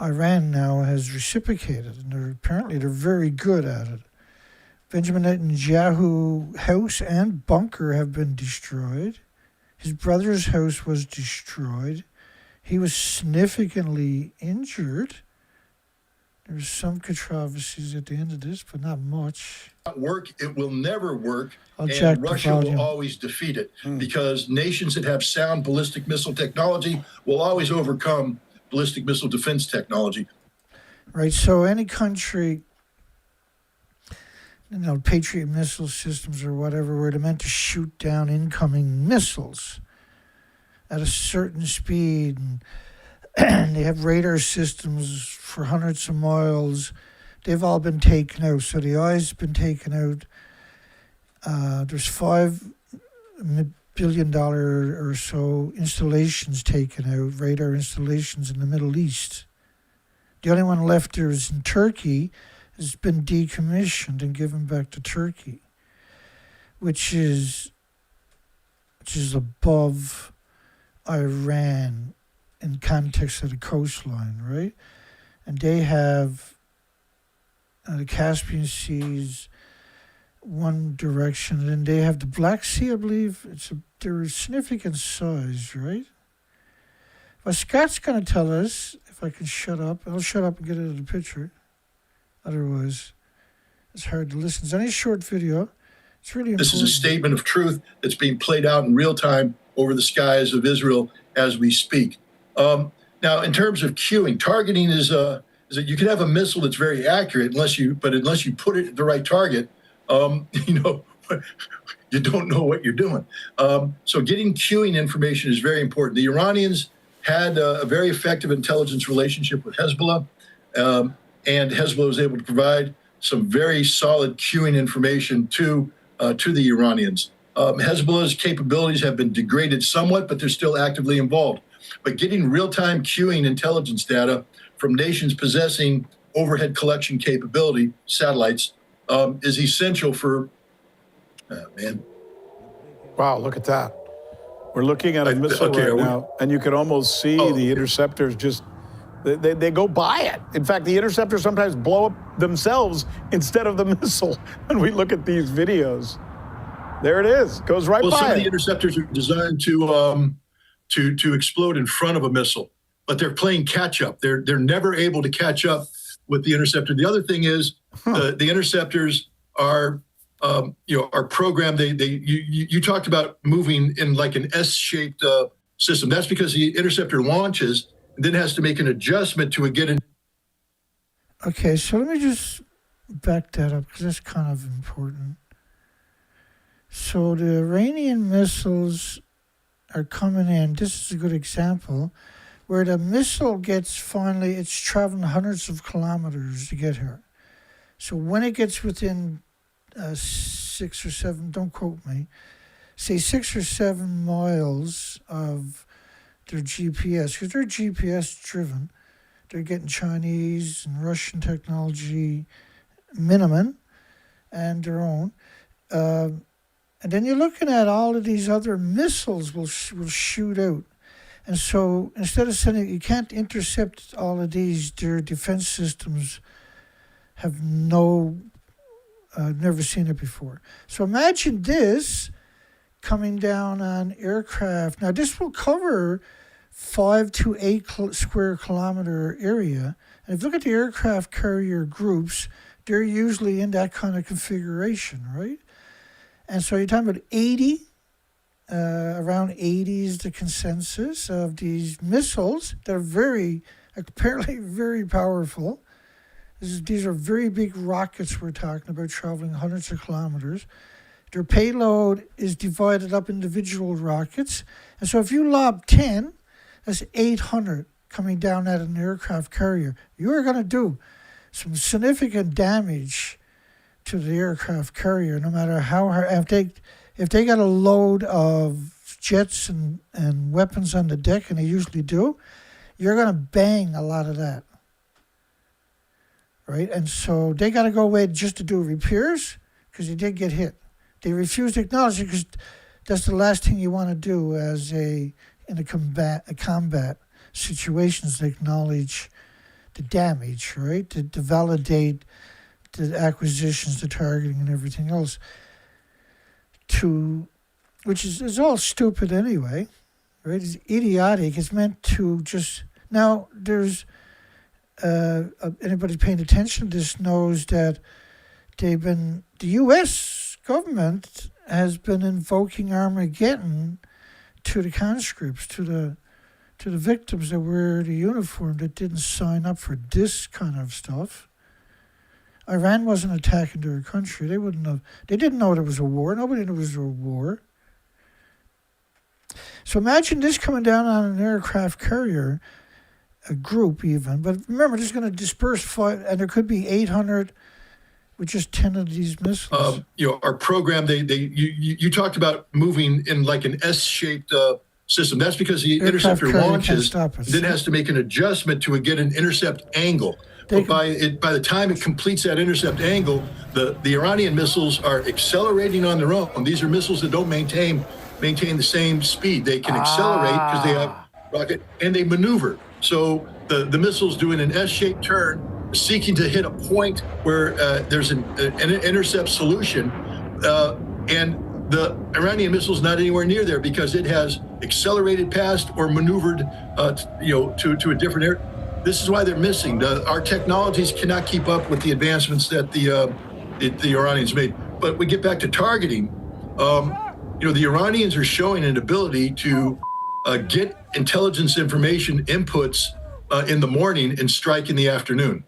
Iran now has reciprocated, and they're very good at it. Benjamin Netanyahu's house and bunker have been destroyed. His brother's house was destroyed. He was significantly injured. There's some controversies at the end of this, but not much. Work, it will never work, check and the Russia volume. will always defeat it, because nations that have sound ballistic missile technology will always overcome ballistic missile defense technology. Right, so any country, Patriot missile systems or whatever, where they're meant to shoot down incoming missiles at a certain speed, and they have radar systems for hundreds of miles. They've all been taken out. So the eye's been taken out. There's $5 billion or so installations taken out, radar installations in the Middle East. The only one left there is in Turkey. Has been decommissioned and given back to Turkey, which is above Iran in context of the coastline, right? And they have the Caspian Sea's one direction, and then they have the Black Sea, I believe. They're a significant size, right? Well, Scott's going to tell us, if I can shut up. I'll shut up and get into the picture. Otherwise, it's hard to listen. It's only a short video. It's really important. This is a statement of truth that's being played out in real time over the skies of Israel as we speak. Now, in terms of cueing, targeting is that you can have a missile that's very accurate unless you put it at the right target, you don't know what you're doing. So getting cueing information is very important. The Iranians had a very effective intelligence relationship with Hezbollah, and Hezbollah was able to provide some very solid cueing information to the Iranians. Hezbollah's capabilities have been degraded somewhat, but they're still actively involved. But getting real-time cueing intelligence data from nations possessing overhead collection capability, satellites, is essential for, Wow, look at that. We're looking at a missile right now, and you can almost see the interceptors just, they go by it. In fact, the interceptors sometimes blow up themselves instead of the missile when we look at these videos. There it is, goes right by it. Well, some of the interceptors are designed to explode in front of a missile, but they're playing catch up. They're never able to catch up with the interceptor. The other thing is the interceptors are programmed. You talked about moving in like an S-shaped system. That's because the interceptor launches and then has to make an adjustment to get in. Okay, so let me just back that up because that's kind of important. So the Iranian missiles are coming in. This is a good example where the missile it's traveling hundreds of kilometers to get here. So when it gets within 6 or 7, don't quote me, say 6 or 7 miles of their GPS, because they're GPS driven, they're getting Chinese and Russian technology minimum and their own. And then you're looking at all of these other missiles will shoot out. And so instead of sending, you can't intercept all of these, their defense systems have never seen it before. So imagine this coming down on aircraft. Now this will cover 5 to 8 square kilometer area. And if you look at the aircraft carrier groups, they're usually in that kind of configuration, right? And so you're talking about 80 around 80 is the consensus of these missiles that are apparently very powerful. These are very big rockets we're talking about, traveling hundreds of kilometers. Their payload is divided up individual rockets. And so if you lob 10, that's 800 coming down at an aircraft carrier. You are going to do some significant damage to the aircraft carrier, no matter how hard. If they got a load of jets and weapons on the deck, and they usually do, you're going to bang a lot of that. Right? And so they got to go away just to do repairs because they did get hit. They refuse to acknowledge it because that's the last thing you want to do in a combat situations, to acknowledge the damage, right? To validate the acquisitions, the targeting, and everything else. Which is all stupid anyway, right? It's idiotic. It's meant to just... Now, there's... anybody paying attention to this knows that the U.S. government has been invoking Armageddon to the conscripts, to the victims that wear the uniform that didn't sign up for this kind of stuff. Iran wasn't attacking their country. They didn't know there was a war. Nobody knew there was a war. So imagine this coming down on an aircraft carrier, a group even. But remember, this is going to disperse flight, and there could be 800 with just 10 of these missiles. Our program, you talked about moving in like an S-shaped system. That's because the interceptor launches, then has to make an adjustment to get an intercept angle. But by the time it completes that intercept angle, the Iranian missiles are accelerating on their own. These are missiles that don't maintain the same speed. They can accelerate because they have rocket, and they maneuver. So the missile's doing an S-shaped turn, seeking to hit a point where there's an intercept solution, and the Iranian missile's not anywhere near there because it has accelerated past or maneuvered, to a different area. This is why they're missing. Our technologies cannot keep up with the advancements that the Iranians made. But we get back to targeting. The Iranians are showing an ability to get intelligence information inputs in the morning and strike in the afternoon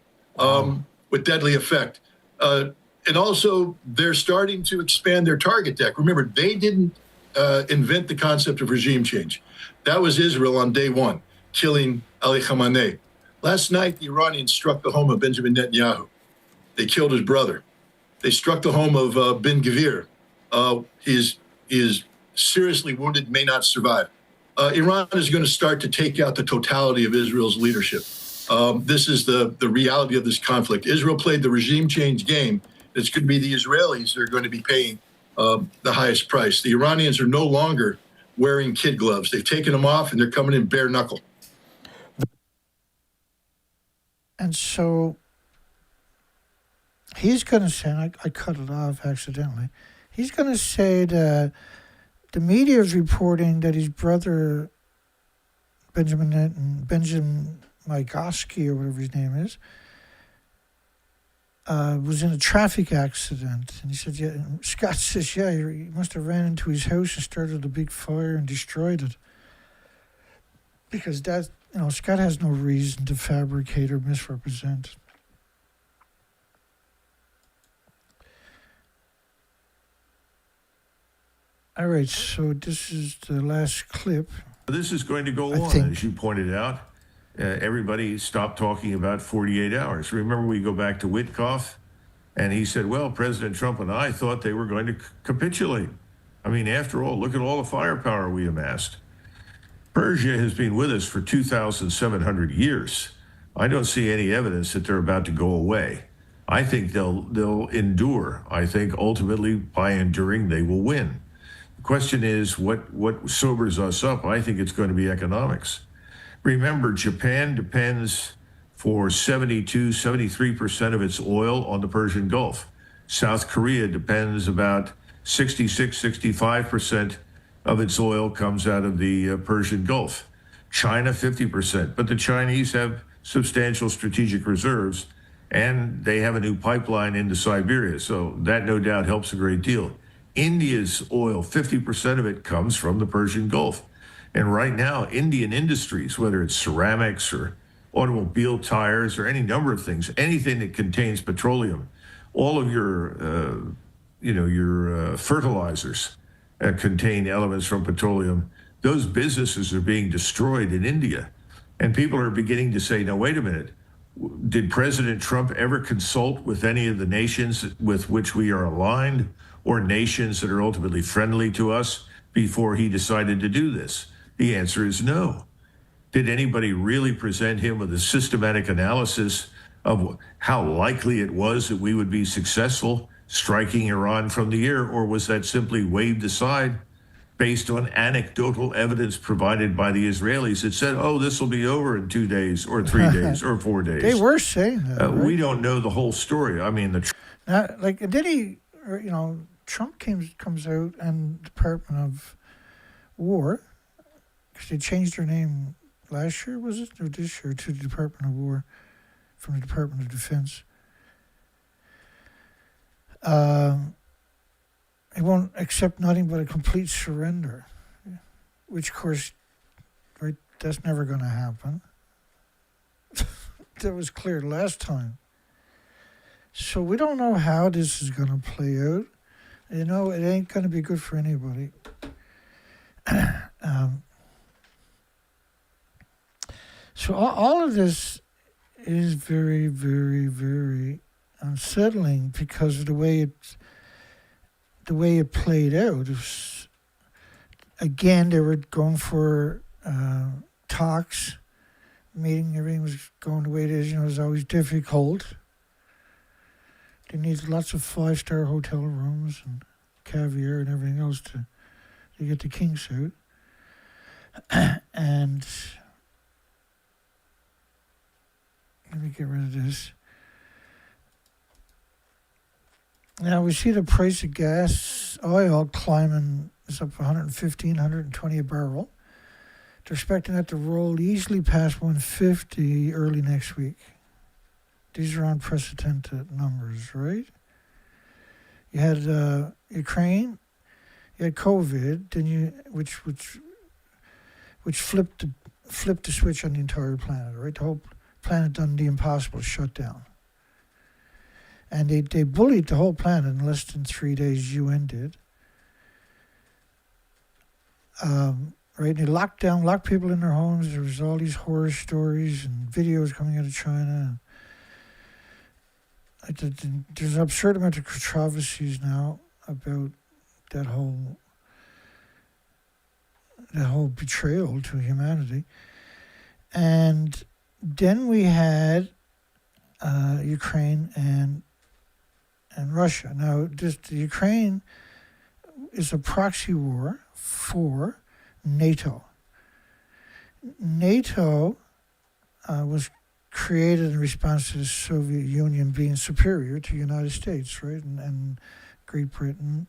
with deadly effect. And also, they're starting to expand their target deck. Remember, they didn't invent the concept of regime change. That was Israel on day one, killing Ali Khamenei. Last night, the Iranians struck the home of Benjamin Netanyahu. They killed his brother. They struck the home of Ben Gvir. He is seriously wounded, may not survive. Iran is going to start to take out the totality of Israel's leadership. This is the reality of this conflict. Israel played the regime change game. It's going to be the Israelis that are going to be paying the highest price. The Iranians are no longer wearing kid gloves. They've taken them off, and they're coming in bare knuckle. And so he's going to say, and I cut it off accidentally, he's going to say that the media is reporting that his brother, Benjamin Mygoski, or whatever his name is, was in a traffic accident. And he said, yeah, and Scott says, yeah, he must have ran into his house and started a big fire and destroyed it. Because that, Scott has no reason to fabricate or misrepresent. All right, so this is the last clip. This is going to go on, as you pointed out. Everybody stopped talking about 48 hours. Remember, we go back to Witkoff, and he said, well, President Trump and I thought they were going to capitulate. I mean, after all, look at all the firepower we amassed. Persia has been with us for 2,700 years. I don't see any evidence that they're about to go away. I think they'll endure. I think ultimately, by enduring, they will win. The question is, what sobers us up? I think it's going to be economics. Remember, Japan depends for 73% of its oil on the Persian Gulf. South Korea depends about 65% of its oil comes out of the Persian Gulf. China, 50%. But the Chinese have substantial strategic reserves, and they have a new pipeline into Siberia. So that no doubt helps a great deal. India's oil, 50% of it comes from the Persian Gulf. And right now, Indian industries, whether it's ceramics or automobile tires or any number of things, anything that contains petroleum, all of your fertilizers contain elements from petroleum. Those businesses are being destroyed in India. And people are beginning to say, no, wait a minute. Did President Trump ever consult with any of the nations with which we are aligned or nations that are ultimately friendly to us before he decided to do this? The answer is no. Did anybody really present him with a systematic analysis of how likely it was that we would be successful striking Iran from the air, or was that simply waved aside based on anecdotal evidence provided by the Israelis that said, oh, this will be over in 2 days or 3 days or 4 days? They were saying that. Right? We don't know the whole story. I mean, Trump comes out and Department of War, because they changed their name last year, was it, or this year, to the Department of War from the Department of Defense. It won't accept nothing but a complete surrender, which, of course, right, that's never going to happen. That was clear last time. So we don't know how this is going to play out. You know, it ain't going to be good for anybody. So all of this is very, very, very unsettling because of the way it played out. Again, they were going for talks, meeting, everything was going the way it is. You know, it was always difficult. They needed lots of 5-star hotel rooms and caviar and everything else to get the kinks out. And let me get rid of this. Now we see the price of gas, oil climbing, is up 115, 120 a barrel. They're expecting that to roll easily past 150 early next week. These are unprecedented numbers, right? You had Ukraine, you had COVID, then which flipped the switch on the entire planet, right? The whole planet done the impossible, shut down. And they bullied the whole planet in less than 3 days, UN did. Right? They locked people in their homes. There was all these horror stories and videos coming out of China. There's an absurd amount of controversies now about that whole betrayal to humanity. And then we had Ukraine and Russia. Now, the Ukraine is a proxy war for NATO. NATO was created in response to the Soviet Union being superior to the United States, right, and Great Britain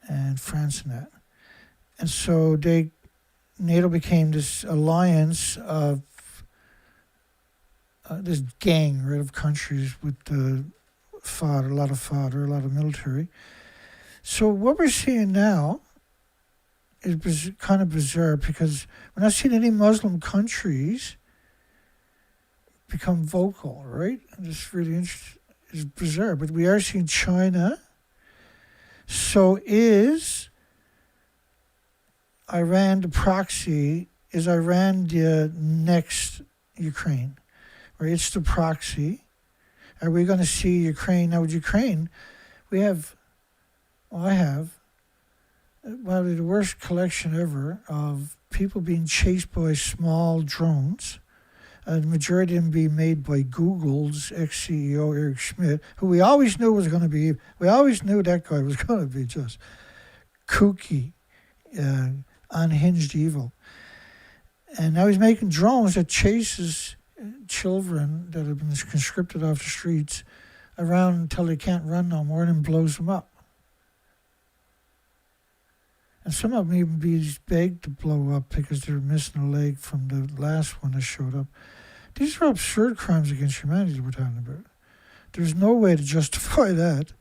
and France and that. And so NATO became this alliance of this gang, right, of countries with a lot of military. So what we're seeing now is kind of bizarre because we're not seeing any Muslim countries become vocal, right? And it's really interesting. It's bizarre, but we are seeing China. So is Iran the proxy? Is Iran the next Ukraine? Right? It's the proxy. Are we going to see Ukraine? Now with Ukraine, I have probably the worst collection ever of people being chased by small drones. The majority of them being made by Google's ex-CEO, Eric Schmidt, who we always knew that guy was going to be just kooky, unhinged evil. And now he's making drones that chases children that have been conscripted off the streets around until they can't run no more and then blows them up. And some of them even be begged to blow up because they're missing a leg from the last one that showed up. These are absurd crimes against humanity that we're talking about. There's no way to justify that.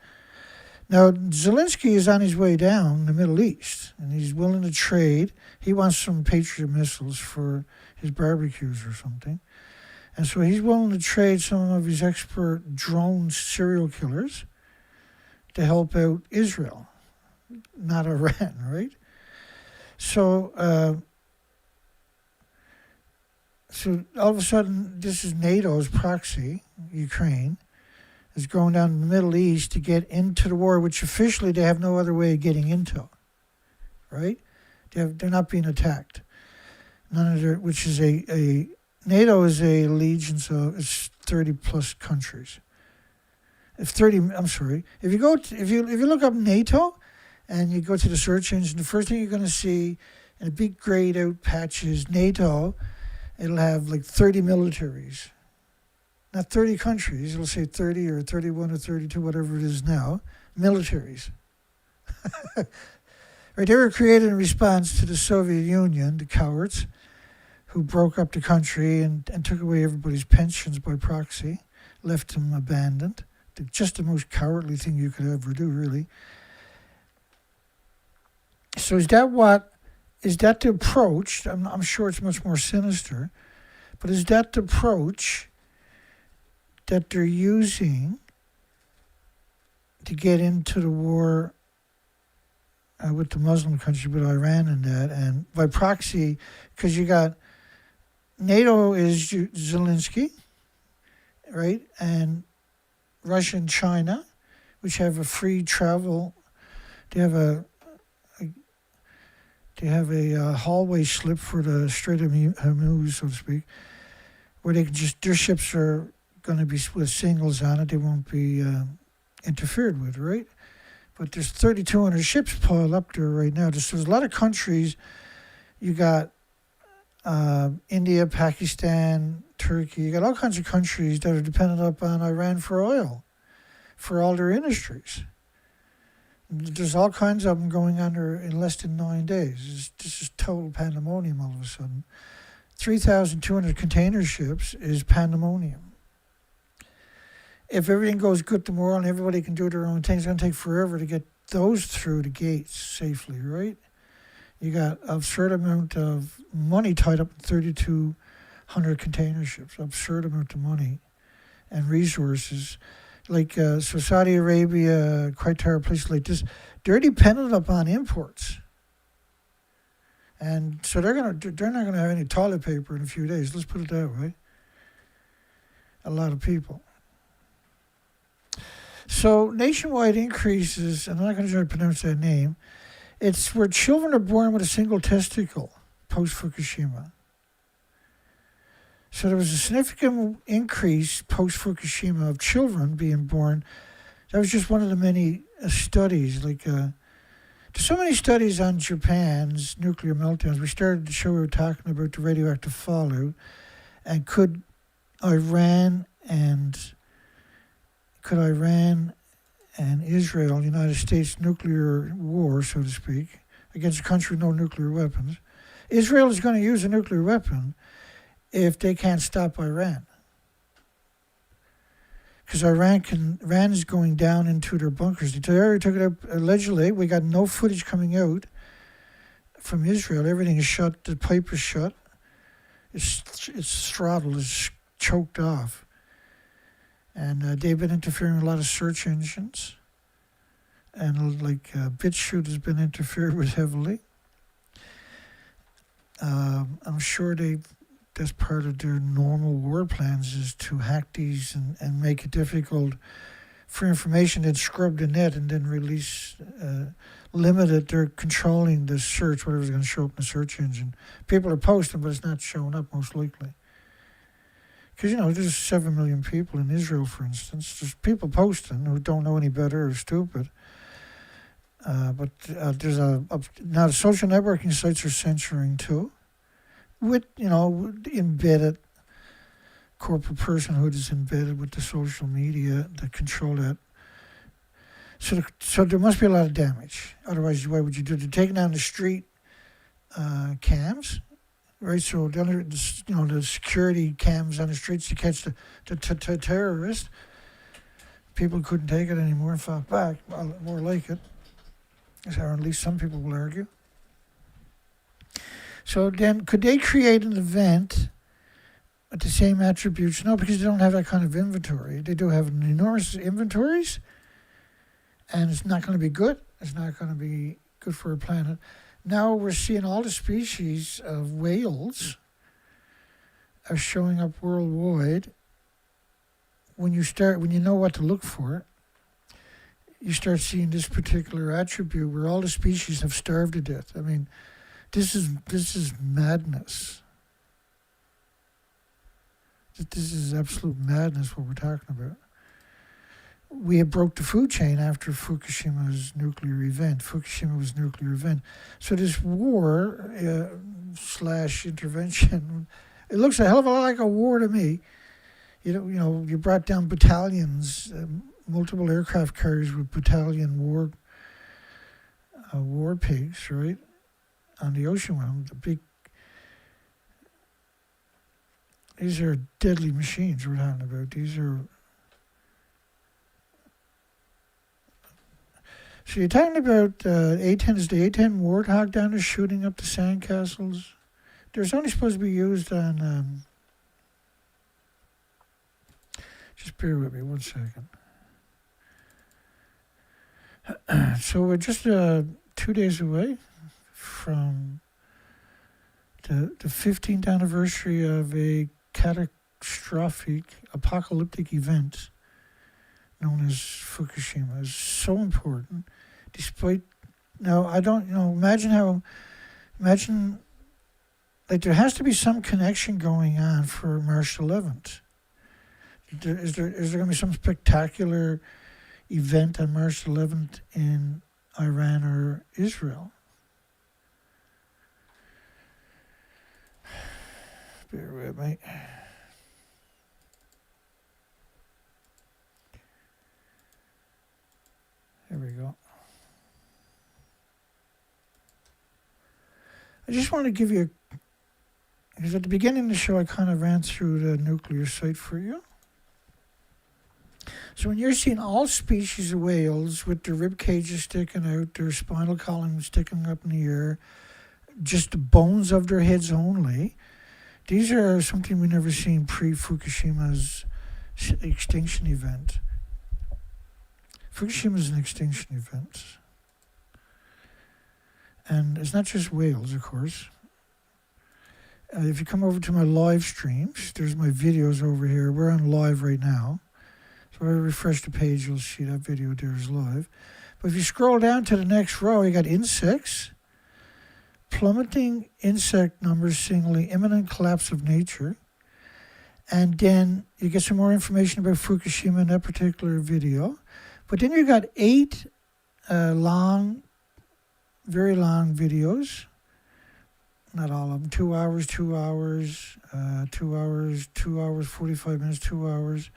Now, Zelensky is on his way down the Middle East, and he's willing to trade. He wants some Patriot missiles for his barbecues or something. And so he's willing to trade some of his expert drone serial killers to help out Israel, not Iran, right? So, so all of a sudden, this is NATO's proxy, Ukraine, is going down in the Middle East to get into the war, which officially they have no other way of getting into, right? They're not being attacked. None of their, which is a NATO is a allegiance of it's 30 plus countries. If you go if you look up NATO, and you go to the search engine, the first thing you're going to see in a big grayed out patch is NATO. It'll have like 30 militaries. Not 30 countries. It'll say 30 or 31 or 32, whatever it is now, militaries. Right, they were created in response to the Soviet Union, the cowards, who broke up the country and took away everybody's pensions by proxy, left them abandoned. Just the most cowardly thing you could ever do, really. So is that the approach? I'm sure it's much more sinister, but is that the approach that they're using to get into the war with the Muslim countries, with Iran and that, and by proxy, because you got NATO is Zelensky, right, and Russia and China, which have a free travel. They have a hallway slip for the Strait of Hormuz, so to speak, where they can their ships are going to be with singles on it. They won't be interfered with, right? But there's 3,200 ships piled up there right now. There's a lot of countries. You got India, Pakistan, Turkey. You got all kinds of countries that are dependent upon Iran for oil, for all their industries. There's all kinds of them going under in less than 9 days. This is total pandemonium all of a sudden. 3,200 container ships is pandemonium. If everything goes good tomorrow and everybody can do their own thing, it's going to take forever to get those through the gates safely, right? You got an absurd amount of money tied up in 3,200 container ships, absurd amount of money and resources. Like so Saudi Arabia, Qatar, places like this, they're dependent upon imports. And so they're not gonna have any toilet paper in a few days. Let's put it that way. A lot of people. So nationwide increases, and I'm not going to try to pronounce that name, it's where children are born with a single testicle, post-Fukushima. So there was a significant increase post-Fukushima of children being born. That was just one of the many studies. Like, there's so many studies on Japan's nuclear meltdowns. We started the show, we were talking about the radioactive fallout, and could Iran and Israel, the United States, nuclear war, so to speak, against a country with no nuclear weapons. Israel is going to use a nuclear weapon if they can't stop Iran. Because Iran is going down into their bunkers. They already took it up, allegedly. We got no footage coming out from Israel. Everything is shut. The pipe is shut. Its throttle is choked off. And they've been interfering with a lot of search engines. And like BitChute has been interfered with heavily. I'm sure that's part of their normal war plans is to hack these and make it difficult for information, then scrub the net and then release, limit it. They're controlling the search, whatever's going to show up in the search engine. People are posting, but it's not showing up most likely. Because, there's 7 million people in Israel, for instance. There's people posting who don't know any better or stupid. But there's now the social networking sites are censoring too. With, embedded corporate personhood is embedded with the social media that control that. So there must be a lot of damage. Otherwise, why would you do it? They're taking down the street cams. Right, so the security cams on the streets to catch the terrorists. people couldn't take it anymore and fought back, well, more like it, or at least some people will argue. So then, could they create an event with the same attributes? No, because they don't have that kind of inventory. They do have enormous inventories, and it's not going to be good. It's not going to be good for a planet. Now we're seeing all the species of whales are showing up worldwide. When you know what to look for, you start seeing this particular attribute where all the species have starved to death. I mean, this is madness. This is absolute madness what we're talking about. We had broke the food chain after Fukushima's nuclear event. Fukushima was a nuclear event. So this war / intervention, it looks a hell of a lot like a war to me. You know, you brought down battalions, multiple aircraft carriers with battalion war pigs, right, on the ocean realm. These are deadly machines we're talking about. These are. So you're talking about A-10, is the A-10 Warthog down there shooting up the sandcastles? There's only supposed to be used on, just bear with me 1 second. So we're just 2 days away from the 15th anniversary of a catastrophic, apocalyptic event known as Fukushima. Is so important, despite, now I don't, imagine like there has to be some connection going on for March 11th. Is there going to be some spectacular event on March 11th in Iran or Israel? Bear with me. There we go. I just want to give you, because at the beginning of the show I kind of ran through the nuclear site for you. So when you're seeing all species of whales with their rib cages sticking out, their spinal column sticking up in the air, just the bones of their heads only, these are something we never seen pre-Fukushima's extinction event. Fukushima is an extinction event. And it's not just whales, of course. If you come over to my live streams, there's my videos over here. We're on live right now. So if I refresh the page, you'll see that video there is live. But if you scroll down to the next row, you got insects. Plummeting insect numbers signaling imminent collapse of nature. And then you get some more information about Fukushima in that particular video. But then you got 8 long, very long videos. Not all of them. 2 hours, 2 hours, 2 hours, 2 hours, 45 minutes, 2 hours.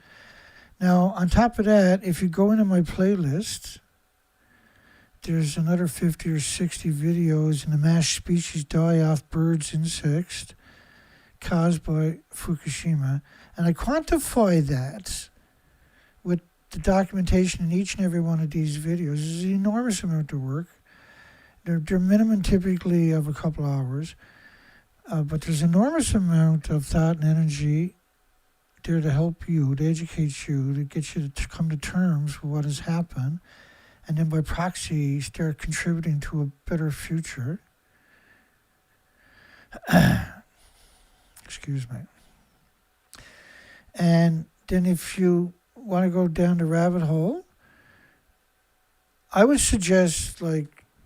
Now, on top of that, if you go into my playlist, there's another 50 or 60 videos in the mass species die-off birds, insects, caused by Fukushima. And I quantify that with the documentation in each and every one of these videos. It's an enormous amount of work. They're minimum typically of a couple hours. But there's an enormous amount of thought and energy there to help you, to educate you, to get you to come to terms with what has happened, and then by proxy start contributing to a better future. Excuse me. And then if you want to go down the rabbit hole, I would suggest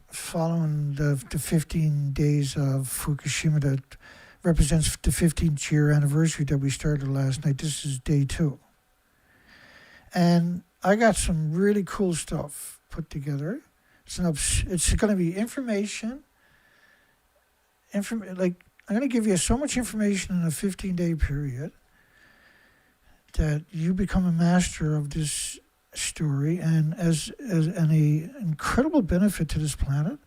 following the 15 days of Fukushima that represents the 15th year anniversary that we started last night. This is day 2. And I got some really cool stuff put together. It's going to be information. I'm going to give you so much information in a 15-day period that you become a master of this story and as an incredible benefit to this planet.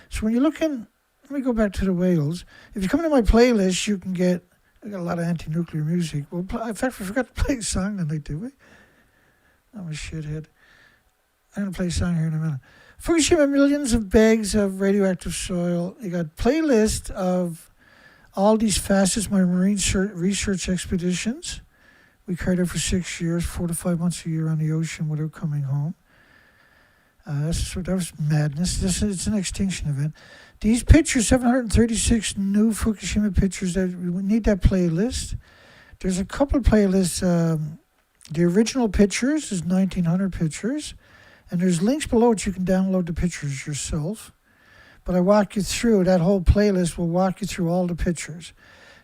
So when you look in, let me go back to the whales. If you come into my playlist, you can get, I got a lot of anti-nuclear music. Well, in fact, we forgot to play a song tonight, did we? I'm a shithead. I'm going to play a song here in a minute. Fukushima, millions of bags of radioactive soil. You got playlist of all these facets, my marine research expeditions. We carried out for 6 years, 4 to 5 months a year on the ocean without coming home. That was madness. It's an extinction event. These pictures, 736 new Fukushima pictures. We need that playlist. There's a couple of playlists. The original pictures is 1,900 pictures. And there's links below which you can download the pictures yourself. But I walk you through, that whole playlist will walk you through all the pictures.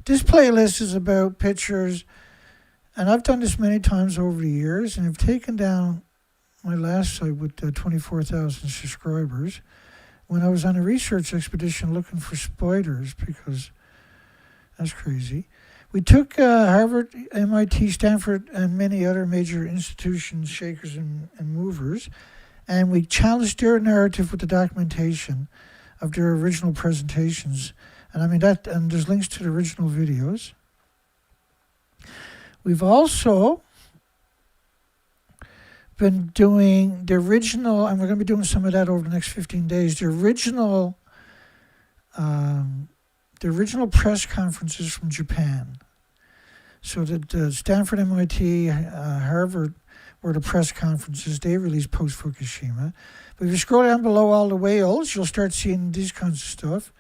This playlist is about pictures, and I've done this many times over the years, and I've taken down my last site with 24,000 subscribers when I was on a research expedition looking for spiders, because that's crazy. We took Harvard, MIT, Stanford, and many other major institutions, shakers and movers, and we challenged their narrative with the documentation of their original presentations. And I mean and there's links to the original videos. We've also been doing the original, and we're going to be doing some of that over the next 15 days, the original press conferences from Japan. So that Stanford, MIT, Harvard were the press conferences. They released post-Fukushima. But if you scroll down below all the whales, you'll start seeing these kinds of stuff.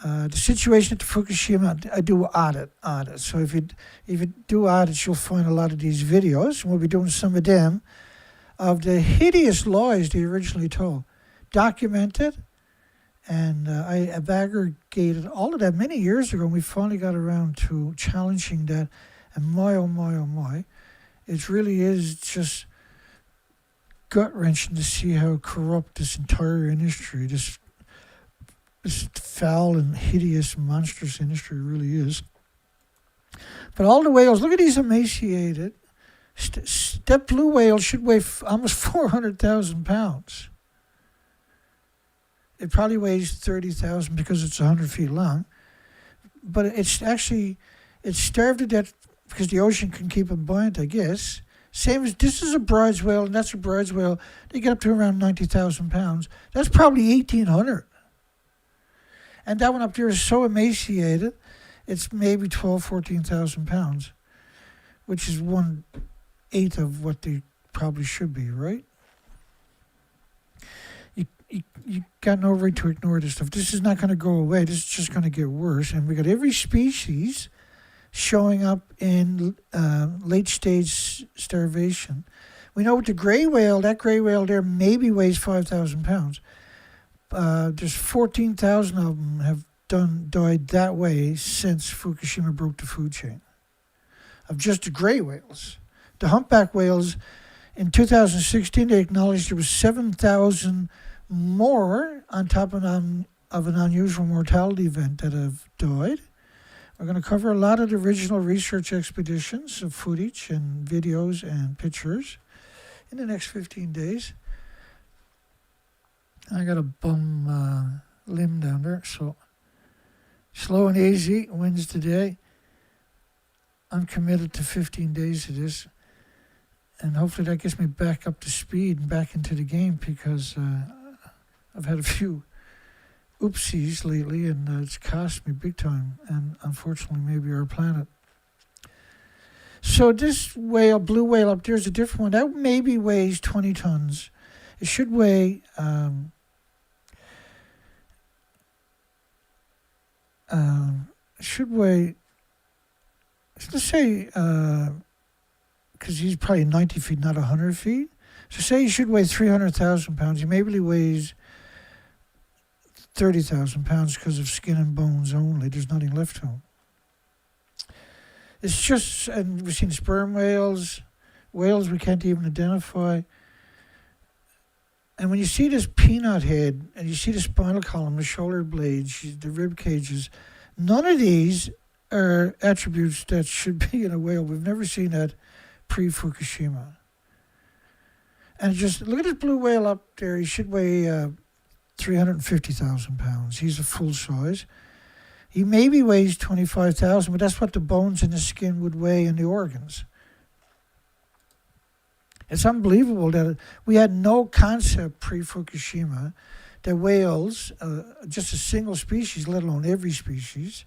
The situation at the Fukushima, I do audit. So if you do audits, you'll find a lot of these videos. And we'll be doing some of them, of the hideous lies they originally told. Documented. And I've aggregated all of that many years ago, and we finally got around to challenging that. And my, oh my, it really is just gut-wrenching to see how corrupt this entire industry, this foul and hideous, monstrous industry really is. But all the whales, look at these emaciated. That blue whale should weigh almost 400,000 pounds. It probably weighs 30,000 because it's 100 feet long. But it's starved to death because the ocean can keep it buoyant, I guess. Same as, this is a bronze whale, and that's a bronze whale. They get up to around 90,000 pounds. That's probably 1,800. And that one up there is so emaciated, it's maybe 12,000, 14,000 pounds, which is 1/8 of what they probably should be, right? You got no right to ignore this stuff. This is not going to go away. This is just going to get worse. And we got every species showing up in late stage starvation. We know with the gray whale, that gray whale there maybe weighs 5,000 pounds. There's 14,000 of them have died that way since Fukushima broke the food chain. Of just the gray whales. The humpback whales, in 2016, they acknowledged there was 7,000 more on top of an unusual mortality event that have died. We're going to cover a lot of the original research expeditions of footage and videos and pictures in the next 15 days. I got a bum limb down there, so slow and easy wins today. I'm committed to 15 days of this, and hopefully that gets me back up to speed and back into the game, because I've had a few oopsies lately, and it's cost me big time, and unfortunately maybe our planet. So this whale, blue whale up there, is a different one. That maybe weighs 20 tons. It should weigh let's say, because he's probably 90 feet, not 100 feet. So say he should weigh 300,000 pounds. He maybe weighs 30,000 pounds because of skin and bones only. There's nothing left to him. It's just, and we've seen sperm whales we can't even identify. And when you see this peanut head, and you see the spinal column, the shoulder blades, the rib cages, none of these are attributes that should be in a whale. We've never seen that pre-Fukushima. And just look at this blue whale up there. He should weigh 350,000 pounds. He's a full size. He maybe weighs 25,000, but that's what the bones and the skin would weigh in the organs. It's unbelievable that we had no concept pre-Fukushima that whales, just a single species, let alone every species,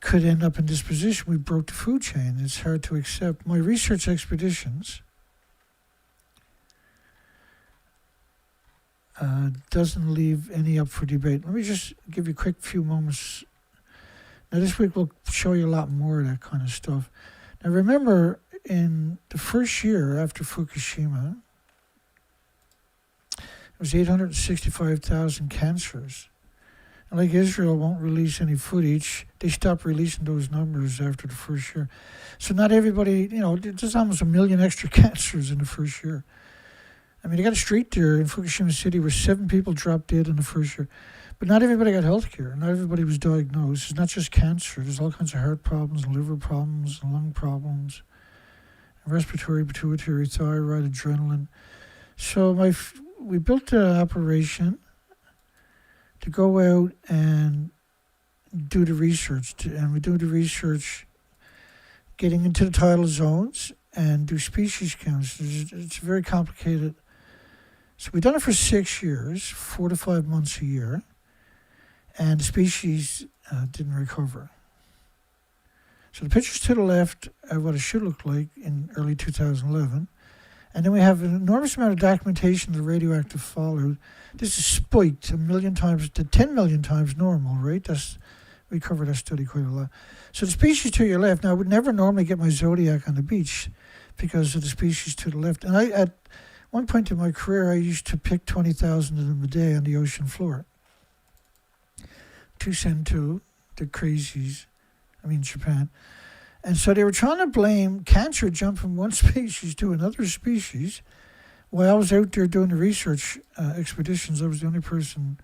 could end up in this position. We broke the food chain. It's hard to accept. My research expeditions doesn't leave any up for debate. Let me just give you a quick few moments. Now, this week we'll show you a lot more of that kind of stuff. Now, remember, in the first year after Fukushima, it was 865,000 cancers. And like Israel won't release any footage, they stopped releasing those numbers after the first year. So not everybody, there's almost 1 million extra cancers in the first year. I mean, they got a street there in Fukushima City where 7 people dropped dead in the first year. But not everybody got health care. Not everybody was diagnosed. It's not just cancer. There's all kinds of heart problems, liver problems, lung problems, respiratory, pituitary, thyroid, adrenaline. So we built an operation to go out and do the research. And we do the research getting into the tidal zones and do species counts. It's very complicated. So we've done it for 6 years, 4 to 5 months a year, and the species didn't recover. So the pictures to the left are what it should look like in early 2011. And then we have an enormous amount of documentation of the radioactive fallout. This is spiked 1 million times to 10 million times normal, right? We covered that study quite a lot. So the species to your left, now I would never normally get my Zodiac on the beach because of the species to the left. And at one point in my career, I used to pick 20,000 of them a day on the ocean floor. 2 Sentu, the crazies, Japan. And so they were trying to blame cancer jump from one species to another species. While I was out there doing the research expeditions, I was the only person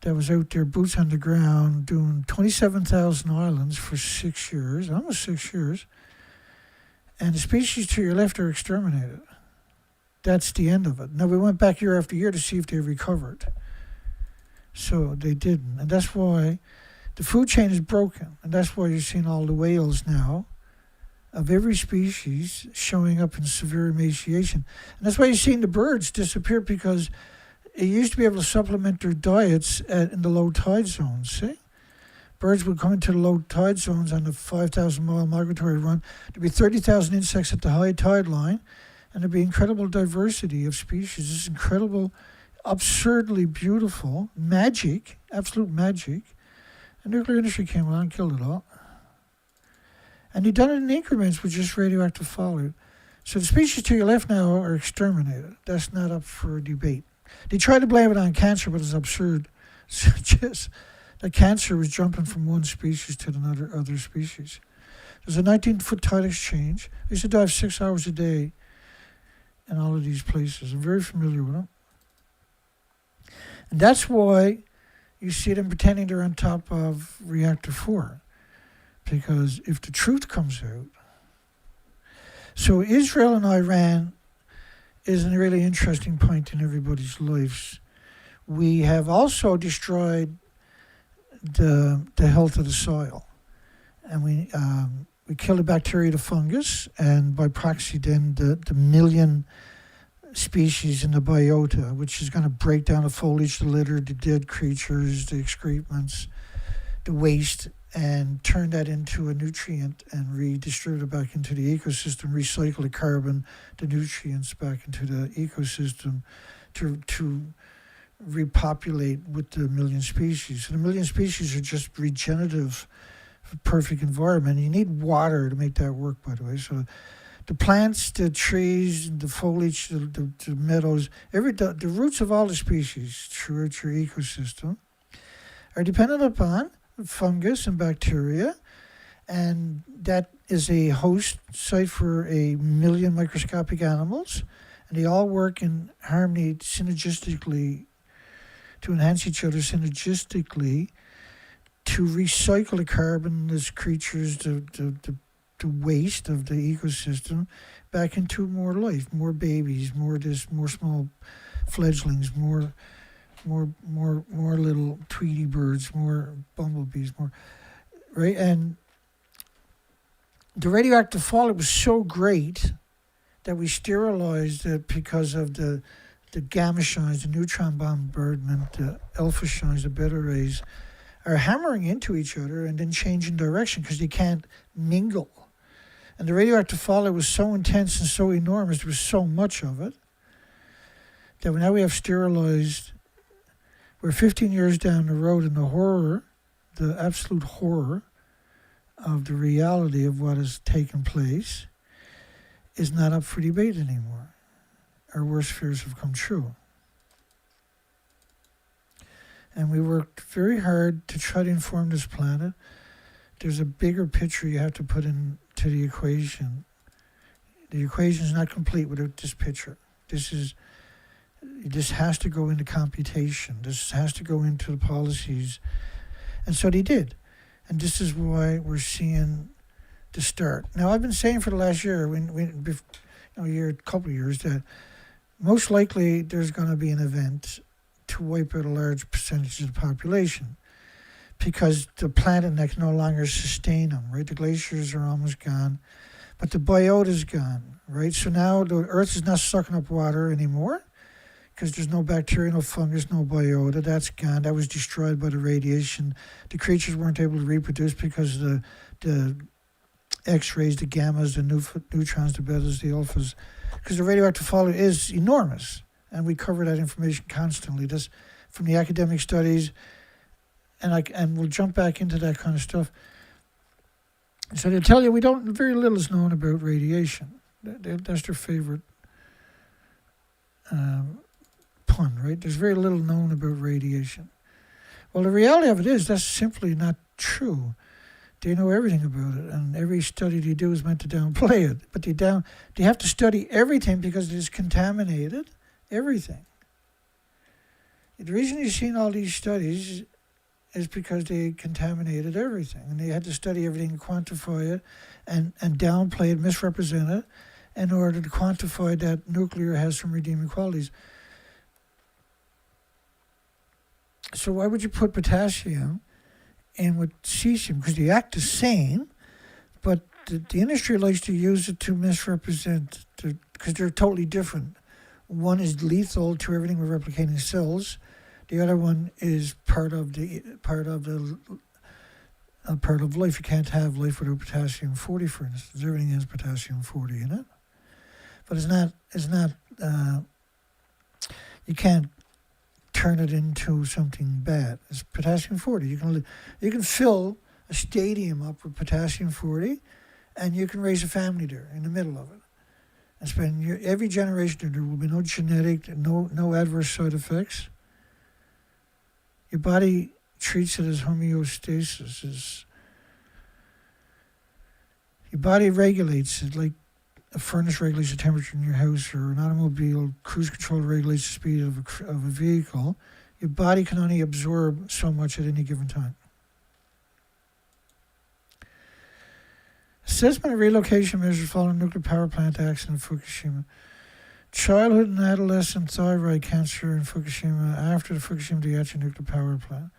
that was out there, boots on the ground, doing 27,000 islands for 6 years, almost 6 years. And the species to your left are exterminated. That's the end of it. Now, we went back year after year to see if they recovered. So they didn't. And that's why the food chain is broken. And that's why you're seeing all the whales now of every species showing up in severe emaciation. And that's why you're seeing the birds disappear, because it used to be able to supplement their diets in the low tide zones, see? Birds would come into the low tide zones on the 5,000-mile migratory run. There'd be 30,000 insects at the high tide line, and there'd be incredible diversity of species. This incredible, absurdly beautiful magic, absolute magic. The nuclear industry came along and killed it all. And they've done it in increments with just radioactive fallout. So the species to your left now are exterminated. That's not up for debate. They try to blame it on cancer, but it's absurd. It's just that cancer was jumping from one species to another other species. There's a 19-foot tide exchange. I used to dive 6 hours a day in all of these places. I'm very familiar with them. And that's why you see them pretending they're on top of Reactor 4. Because if the truth comes out... So Israel and Iran is a really interesting point in everybody's lives. We have also destroyed the health of the soil. And we kill the bacteria, the fungus, and by proxy then the million species in the biota, which is going to break down the foliage, the litter, the dead creatures, the excrements, the waste, and turn that into a nutrient and redistribute it back into the ecosystem, recycle the carbon, the nutrients back into the ecosystem to repopulate with the million species. So the million species are just regenerative, perfect environment. You need water to make that work, by the way. So the plants, the trees, the foliage, the meadows, the roots of all the species throughout your ecosystem are dependent upon fungus and bacteria, and that is a host site for 1 million microscopic animals, and they all work in harmony synergistically to enhance each other synergistically to recycle the carbon, the creatures, the waste of the ecosystem back into more life, more babies, more small fledglings, more little Tweety birds, more bumblebees, more, right? And the radioactive fallout was so great that we sterilized it because of the gamma shines, the neutron bombardment, the alpha shines, the beta rays, are hammering into each other and then changing direction because they can't mingle. And the radioactive fallout was so intense and so enormous, there was so much of it, that now we have sterilized, we're 15 years down the road, and the horror, the absolute horror of the reality of what has taken place is not up for debate anymore. Our worst fears have come true. And we worked very hard to try to inform this planet. There's a bigger picture you have to put into the equation. The equation is not complete without this picture. This has to go into computation. This has to go into the policies. And so they did. And this is why we're seeing the start. Now, I've been saying for the last year, couple of years, that most likely there's going to be an event to wipe out a large percentage of the population because the planet can no longer sustain them, right? The glaciers are almost gone, but the biota is gone, right? So now the Earth is not sucking up water anymore because there's no bacteria, no fungus, no biota. That's gone. That was destroyed by the radiation. The creatures weren't able to reproduce because the X-rays, the gammas, the neutrons, the betas, the alphas, because the radioactive fallout is enormous. And we cover that information constantly. This from the academic studies, and we'll jump back into that kind of stuff. So they tell you very little is known about radiation. That's their favorite pun, right? There's very little known about radiation. Well, the reality of it is that's simply not true. They know everything about it, and every study they do is meant to downplay it. But they have to study everything because it is contaminated. Everything. The reason you've seen all these studies is because they contaminated everything, and they had to study everything and quantify it and downplay it, misrepresent it, in order to quantify that nuclear has some redeeming qualities. So why would you put potassium in with cesium? Because they act the same, but the industry likes to use it to misrepresent, because they're totally different. One is lethal to everything with replicating cells. The other one is part of life. You can't have life without potassium-40, for instance. Everything has potassium-40 in it, but it's not. You can't turn it into something bad. It's potassium-40. You can fill a stadium up with potassium-40, and you can raise a family there in the middle of it. And spend every generation, there will be no genetic, no adverse side effects. Your body treats it as homeostasis. Your body regulates it like a furnace regulates the temperature in your house, or an automobile cruise control regulates the speed of a vehicle. Your body can only absorb so much at any given time. Assessment of relocation measures following nuclear power plant accident in Fukushima. Childhood and adolescent thyroid cancer in Fukushima after the Fukushima Daiichi nuclear power plant.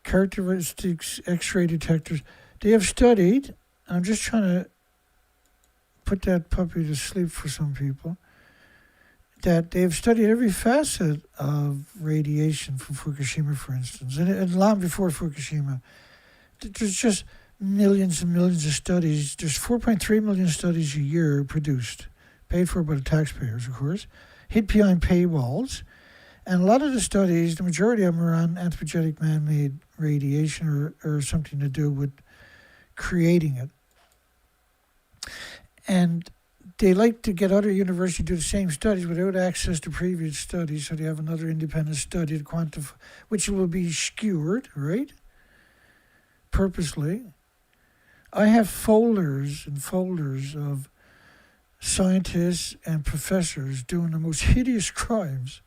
Characteristics, X-ray detectors. They have studied, I'm just trying to put that puppy to sleep for some people, that they have studied every facet of radiation from Fukushima, for instance, and long before Fukushima. There's just millions and millions of studies. There's 4.3 million studies a year produced, paid for by the taxpayers, of course, hid behind paywalls. And a lot of the studies, the majority of them are on anthropogenic man-made radiation or something to do with creating it. And they like to get other universities to do the same studies without access to previous studies, so they have another independent study to quantify, which will be skewered, right? Purposely. I have folders and folders of scientists and professors doing the most hideous crimes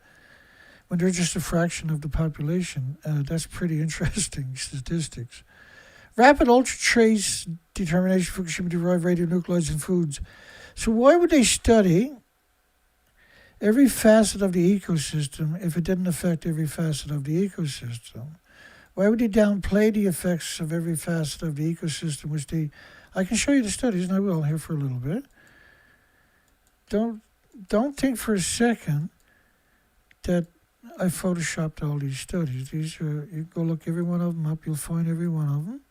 when they're just a fraction of the population. That's pretty interesting statistics. Rapid ultra-trace determination of Fukushima-derived radionuclides in foods. So why would they study every facet of the ecosystem if it didn't affect every facet of the ecosystem? Why would they downplay the effects of every facet of the ecosystem, I can show you the studies, and I will here for a little bit. don't think for a second that I photoshopped all these studies. These are, you go look every one of them up, you'll find every one of them.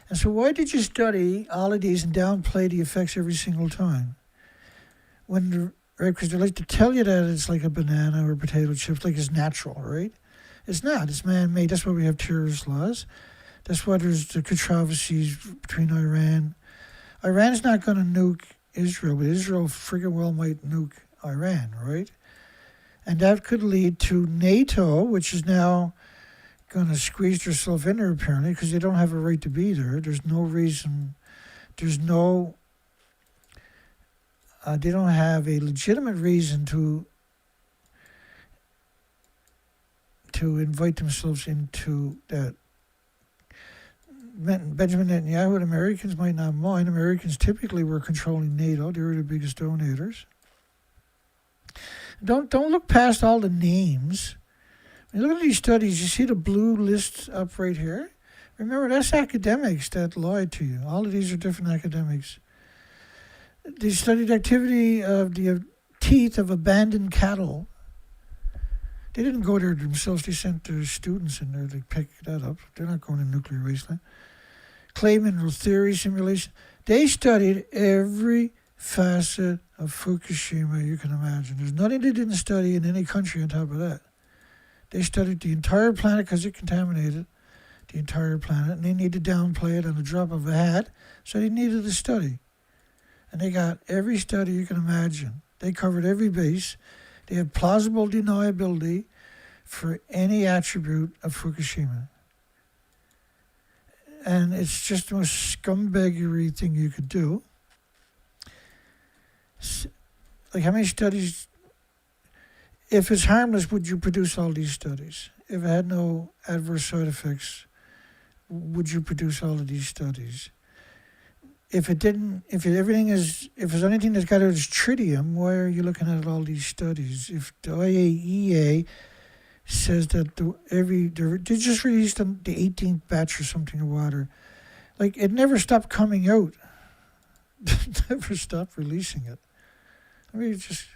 And so why did you study all of these and downplay the effects every single time? Right, because they like to tell you that it's like a banana or potato chips, like it's natural, right? It's not. It's man-made. That's why we have terrorist laws. That's why there's the controversies between Iran. Iran's not going to nuke Israel, but Israel friggin' well might nuke Iran, right? And that could lead to NATO, which is now going to squeeze themselves in there apparently because they don't have a right to be there. There's no reason. There's no. They don't have a legitimate reason to invite themselves into that. Benjamin Netanyahu and Americans might not mind. Americans typically were controlling NATO. They were the biggest donators. Don't look past all the names. When you look at these studies, you see the blue list up right here. Remember, that's academics that lied to you. All of these are different academics. They studied activity of the teeth of abandoned cattle. They didn't go there themselves. They sent their students in there to pick that up. They're not going to nuclear wasteland. Clay mineral theory simulation. They studied every facet of Fukushima you can imagine. There's nothing they didn't study in any country on top of that. They studied the entire planet because it contaminated the entire planet, and they need to downplay it on the drop of a hat, so they needed a study. And they got every study you can imagine. They covered every base. They have plausible deniability for any attribute of Fukushima. And it's just the most scumbaggery thing you could do. Like, how many studies, if it's harmless, would you produce all these studies? If it had no adverse side effects, would you produce all of these studies? If it didn't, if there's anything that's got out is tritium, why are you looking at all these studies? If the IAEA says that they just released the 18th batch or something of water, like, it never stopped coming out. Never stopped releasing it. I mean, it's just.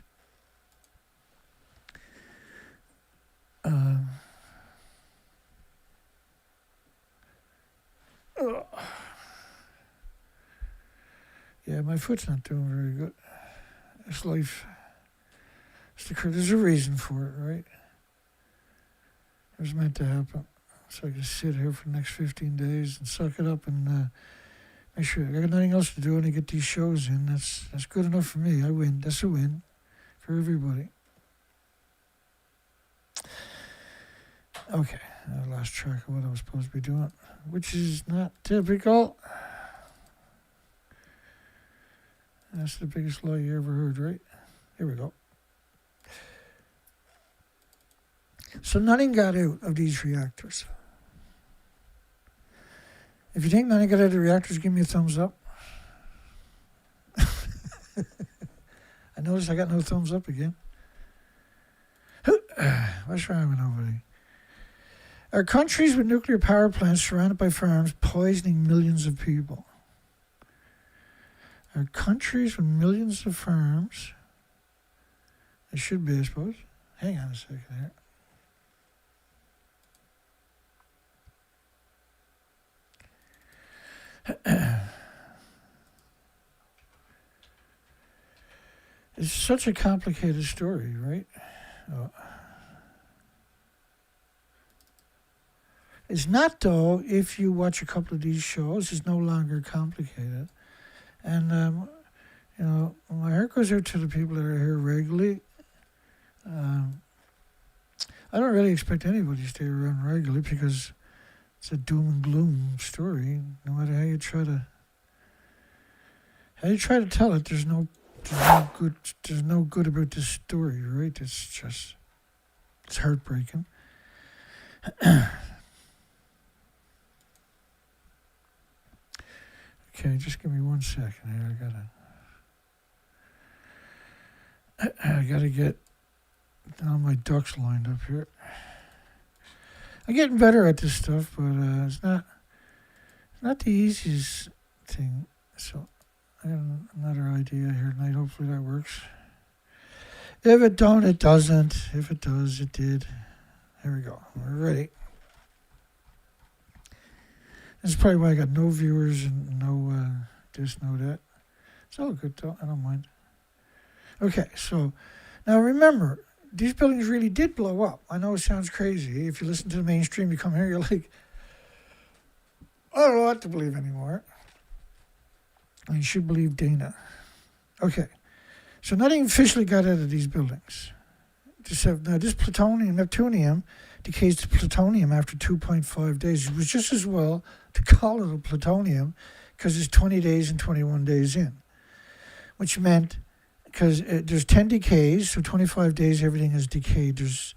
Yeah, my foot's not doing very good. It's life. There's a reason for it, right? It was meant to happen. So I can sit here for the next 15 days and suck it up and make sure I got nothing else to do and I get these shows in. That's good enough for me. I win. That's a win for everybody. Okay, I lost track of what I was supposed to be doing, which is not typical. That's the biggest lie you ever heard, right? Here we go. So nothing got out of these reactors. If you think nothing got out of the reactors, give me a thumbs up. I noticed I got no thumbs up again. What's wrong with nobody? Are countries with nuclear power plants surrounded by farms poisoning millions of people? Are countries with millions of farms? It should be, I suppose. Hang on a second here. It's such a complicated story, right? Oh. It's not, though, if you watch a couple of these shows, it's no longer complicated. And, you know, my heart goes out to the people that are here regularly. I don't really expect anybody to stay around regularly because it's a doom and gloom story. No matter how you try to tell it, there's no good about this story, right? It's heartbreaking. Okay, just give me 1 second here. I gotta get all my ducks lined up here. I'm getting better at this stuff, but it's not the easiest thing. So I got another idea here tonight. Hopefully that works. If it don't, it doesn't. If it does, it did. Here we go. We're ready. That's probably why I got no viewers and no this, no that. It's all good though. I don't mind. Okay, so now remember, these buildings really did blow up. I know it sounds crazy. If you listen to the mainstream, you come here, you're like, I don't know what to believe anymore. And you should believe Dana. Okay, so nothing officially got out of these buildings. Now, this plutonium, neptunium, decays to plutonium after 2.5 days. It was just as well to call it a plutonium because it's 20 days and 21 days in, which meant because there's 10 decays, so 25 days everything is decayed. There's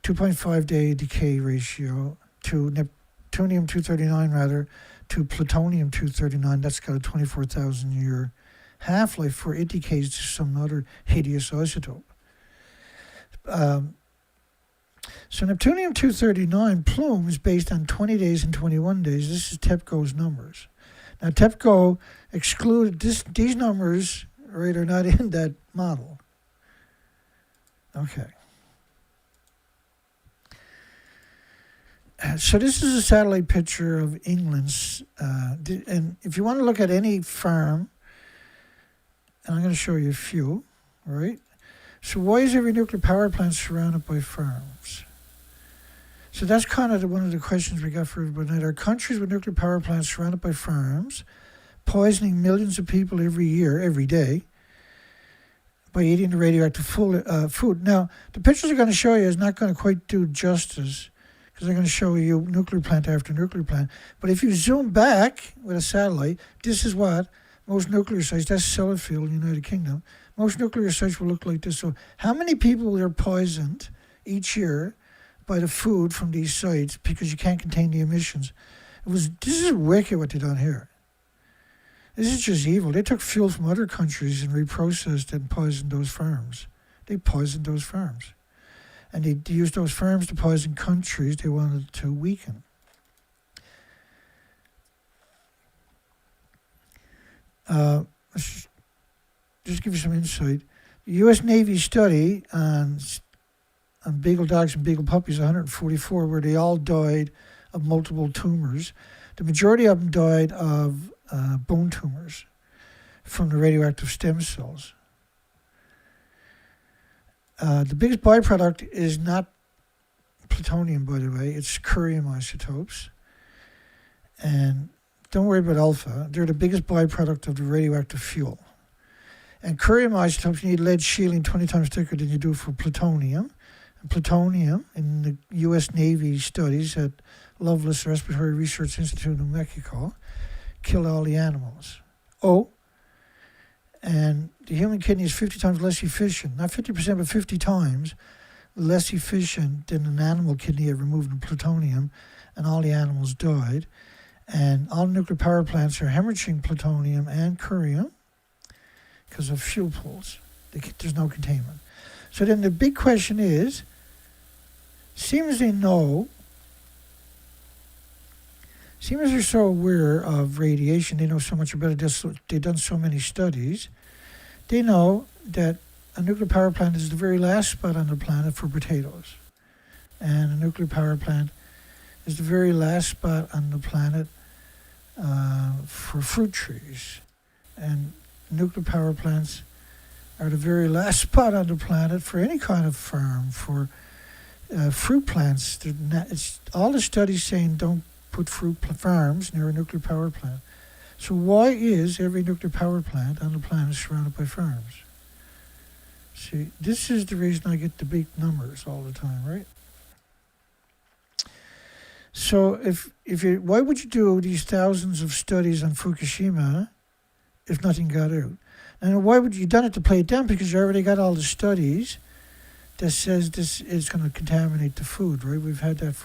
2.5 day decay ratio to neptunium-239 rather to plutonium-239. That's got a 24,000 year half-life before it decays to some other hideous isotope. So neptunium-239 plume is based on 20 days and 21 days. This is TEPCO's numbers. Now TEPCO excluded these numbers, right, are not in that model. Okay. So this is a satellite picture of England's, and if you want to look at any farm, and I'm going to show you a few, right? So why is every nuclear power plant surrounded by farms? So that's kind of one of the questions we got for everybody tonight. Are countries with nuclear power plants surrounded by farms, poisoning millions of people every year, every day, by eating the radioactive food? Now, the pictures I'm going to show you is not going to quite do justice, because they're going to show you nuclear plant after nuclear plant. But if you zoom back with a satellite, this is what most nuclear sites, that's Sellafield, United Kingdom, most nuclear sites will look like this. So how many people are poisoned each year by the food from these sites because you can't contain the emissions? This is wicked what they done here. This is just evil. They took fuel from other countries and reprocessed it and poisoned those farms. They poisoned those farms. And they used those farms to poison countries they wanted to weaken. Let's just give you some insight. The U.S. Navy study on beagle dogs and beagle puppies, 144, where they all died of multiple tumors. The majority of them died of bone tumors from the radioactive stem cells. The biggest byproduct is not plutonium, by the way. It's curium isotopes. And don't worry about alpha. They're the biggest byproduct of the radioactive fuel. And curium isotopes need lead shielding 20 times thicker than you do for plutonium. And plutonium, in the U.S. Navy studies at Loveless Respiratory Research Institute in New Mexico, killed all the animals. And the human kidney is 50 times less efficient, not 50%, but 50 times less efficient than an animal kidney at removing plutonium, and all the animals died. And all nuclear power plants are hemorrhaging plutonium and curium because of fuel pools. There's no containment. So then the big question is, seeing as they're so aware of radiation, they know so much about it, they've done so many studies, they know that a nuclear power plant is the very last spot on the planet for potatoes. And a nuclear power plant is the very last spot on the planet for fruit trees. And nuclear power plants are the very last spot on the planet for any kind of farm, for fruit plants. It's all the studies saying don't put fruit farms near a nuclear power plant. So why is every nuclear power plant on the planet surrounded by farms? See, this is the reason I get the big numbers all the time, right? So why would you do these thousands of studies on Fukushima if nothing got out? And why would you done it to play it down? Because you already got all the studies that says this is going to contaminate the food, right? We've had that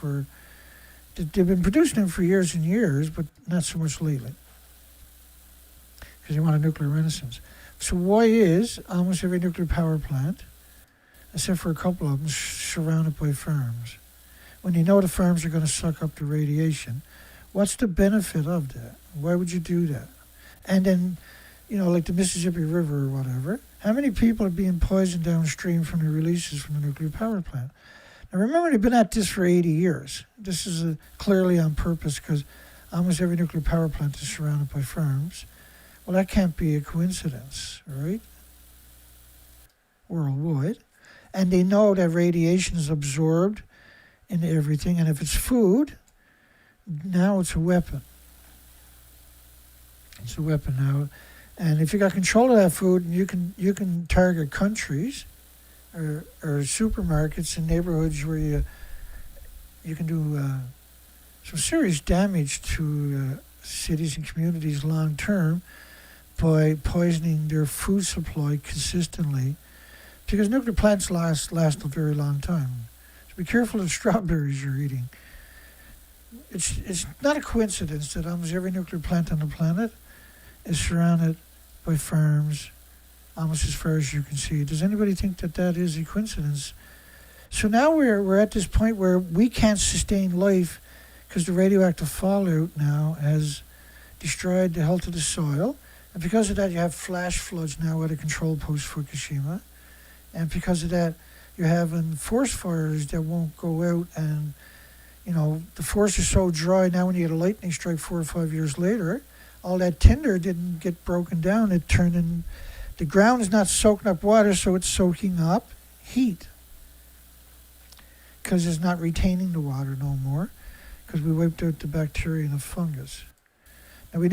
they've been producing them for years and years, but not so much lately. Because they want a nuclear renaissance. So why is almost every nuclear power plant, except for a couple of them, surrounded by farms? When you know the farms are going to suck up the radiation, what's the benefit of that? Why would you do that? And then, like the Mississippi River or whatever, How many people are being poisoned downstream from the releases from the nuclear power plant? Now remember, they've been at this for 80 years. This is clearly on purpose because almost every nuclear power plant is surrounded by farms. Well, that can't be a coincidence, right? Worldwide. And they know that radiation is absorbed into everything, and if it's food, now it's a weapon. It's a weapon now. And if you got control of that food, you can target countries or supermarkets in neighborhoods where you can do some serious damage to cities and communities long term by poisoning their food supply consistently, because nuclear plants last a very long time. So be careful of the strawberries you're eating. It's not a coincidence that almost every nuclear plant on the planet is surrounded by farms almost as far as you can see. Does anybody think that that is a coincidence? So now we're at this point where we can't sustain life because the radioactive fallout now has destroyed the health of the soil. And because of that, you have flash floods now out of control post-Fukushima. And because of that, you're having forest fires that won't go out. And, the forests are so dry now when you get a lightning strike 4 or 5 years later, all that tinder didn't get broken down. It turned in, the ground is not soaking up water, so it's soaking up heat. Because it's not retaining the water no more, because we wiped out the bacteria and the fungus. And we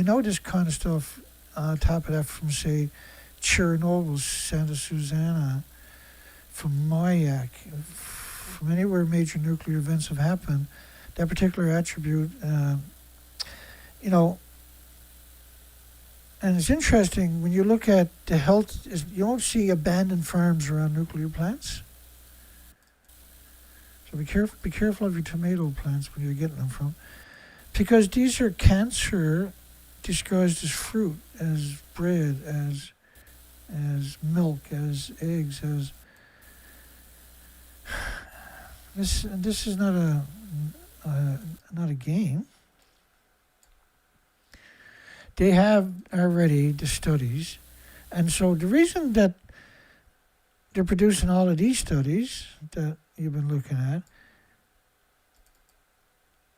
know this kind of stuff on top of that from, say, Chernobyl, Santa Susana, from Mayak, from anywhere major nuclear events have happened, that particular attribute, and it's interesting, when you look at the health, you don't see abandoned farms around nuclear plants. So be careful of your tomato plants when you're getting them from, because these are cancer disguised as fruit, as bread, as milk, as eggs, as this is not a game. They have already the studies, and so the reason that they're producing all of these studies that you've been looking at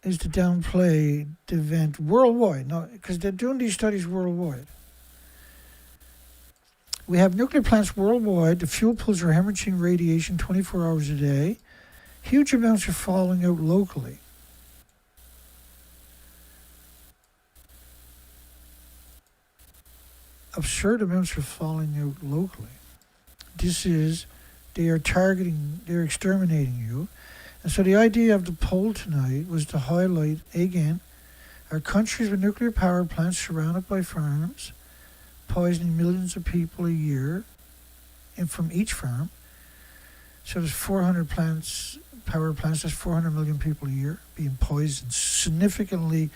is to downplay the event worldwide. No, because they're doing these studies worldwide. We have nuclear plants worldwide. The fuel pools are hemorrhaging radiation 24 hours a day. Huge amounts are falling out locally. Absurd amounts are falling out locally. They are targeting, they're exterminating you. And so the idea of the poll tonight was to highlight, again, our countries with nuclear power plants surrounded by farms, poisoning millions of people a year, and from each farm. So there's 400 power plants, that's 400 million people a year being poisoned, significantly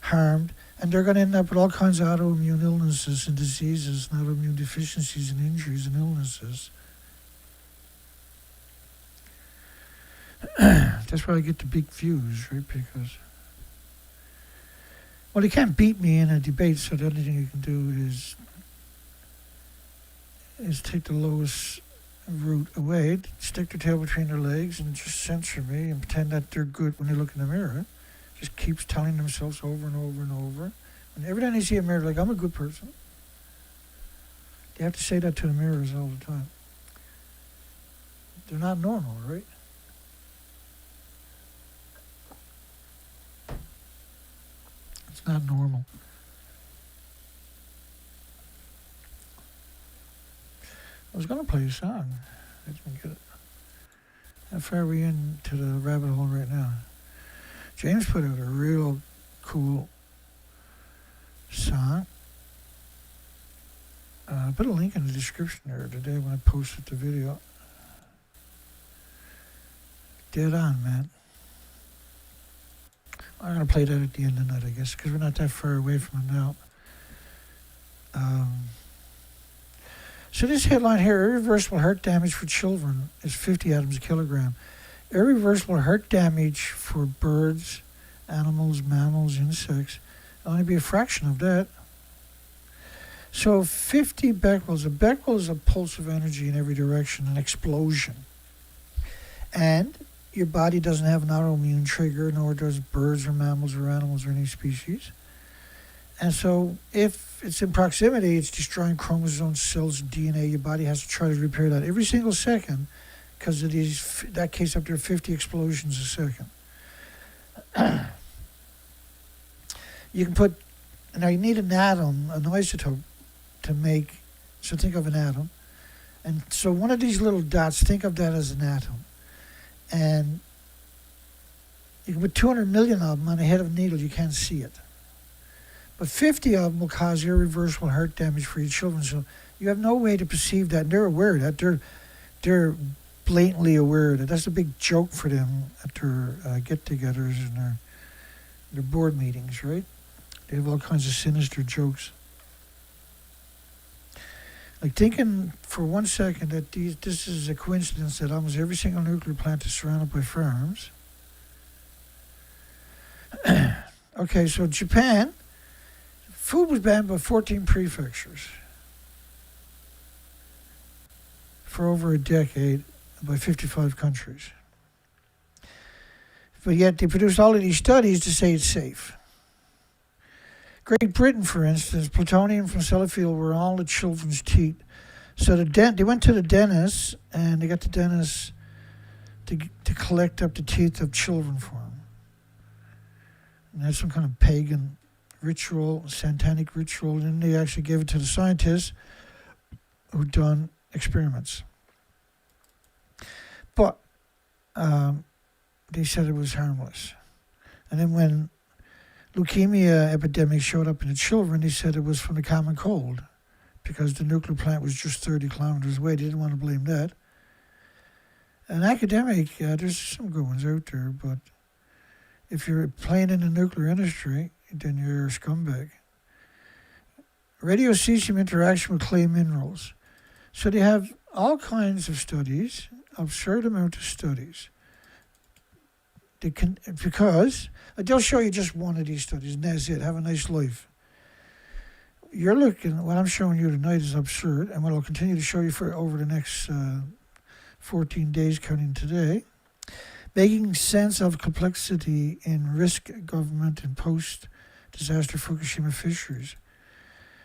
harmed, and they're going to end up with all kinds of autoimmune illnesses and diseases and autoimmune deficiencies and injuries and illnesses. That's why I get the big views, right? Because, well, they can't beat me in a debate, so the only thing you can do is take the lowest route away, stick their tail between their legs and just censor me and pretend that they're good when they look in the mirror. Just keeps telling themselves over and over and over. And every time they see a mirror, like, I'm a good person. They have to say that to the mirrors all the time. They're not normal, right? It's not normal. I was going to play a song. I didn't get it. How far are we into the rabbit hole right now? James put out a real cool song. I put a link in the description there today when I posted the video. Dead on, man. I'm going to play that at the end of the night, I guess, because we're not that far away from it now. So this headline here, irreversible heart damage for children is 50 atoms a kilogram. Irreversible heart damage for birds, animals, mammals, insects, only be a fraction of that. So 50 becquerels. A becquerel is a pulse of energy in every direction, an explosion. And your body doesn't have an autoimmune trigger, nor does birds or mammals or animals or any species. And so if it's in proximity, it's destroying chromosomes, cells, DNA. Your body has to try to repair that every single second because of these, that case up to 50 explosions a second. You can put, now you need an atom, an isotope, to make, so think of an atom. And so one of these little dots, think of that as an atom. And you can put 200 million of them on the head of a needle, you can't see it. But 50 of them will cause irreversible heart damage for your children. So you have no way to perceive that. And they're aware of that. They're blatantly aware of it. That's a big joke for them at their get-togethers and their board meetings, right? They have all kinds of sinister jokes. Like thinking for 1 second that this is a coincidence that almost every single nuclear plant is surrounded by farms. Okay, so Japan, food was banned by 14 prefectures for over a decade by 55 countries. But yet they produced all of these studies to say it's safe. Great Britain, for instance, plutonium from Sellafield were all the children's teeth. So they went to the dentist, and they got the dentist to collect up the teeth of children for them. And that's some kind of pagan ritual, satanic ritual. And then they actually gave it to the scientists who'd done experiments. But they said it was harmless. And then when leukemia epidemic showed up in the children, they said it was from the common cold because the nuclear plant was just 30 kilometers away. They didn't want to blame that. An academic, there's some good ones out there, but if you're playing in the nuclear industry, then you're a scumbag. Radiocesium interaction with clay minerals. So they have all kinds of studies, absurd amount of studies. Because they'll show you just one of these studies, and that's it. Have a nice life. You're looking, what I'm showing you tonight is absurd, and what I'll continue to show you for over the next 14 days, counting today. Making sense of complexity in risk government and post-disaster Fukushima fisheries.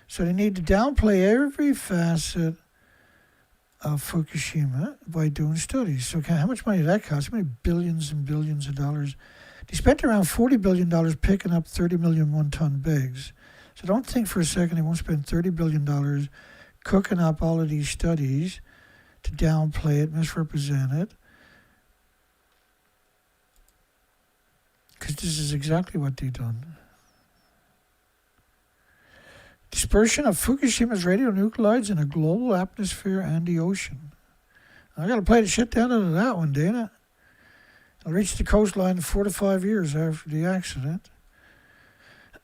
So they need to downplay every facet of Fukushima by doing studies. So how much money did that cost? How many billions and billions of dollars? They spent around $40 billion picking up 30 million one-ton bags. So don't think for a second they won't spend $30 billion cooking up all of these studies to downplay it, misrepresent it. Because this is exactly what they've done. Dispersion of Fukushima's radionuclides in a global atmosphere and the ocean. I got to play the shit down out of that one, Dana. It'll reach the coastline in 4 to 5 years after the accident.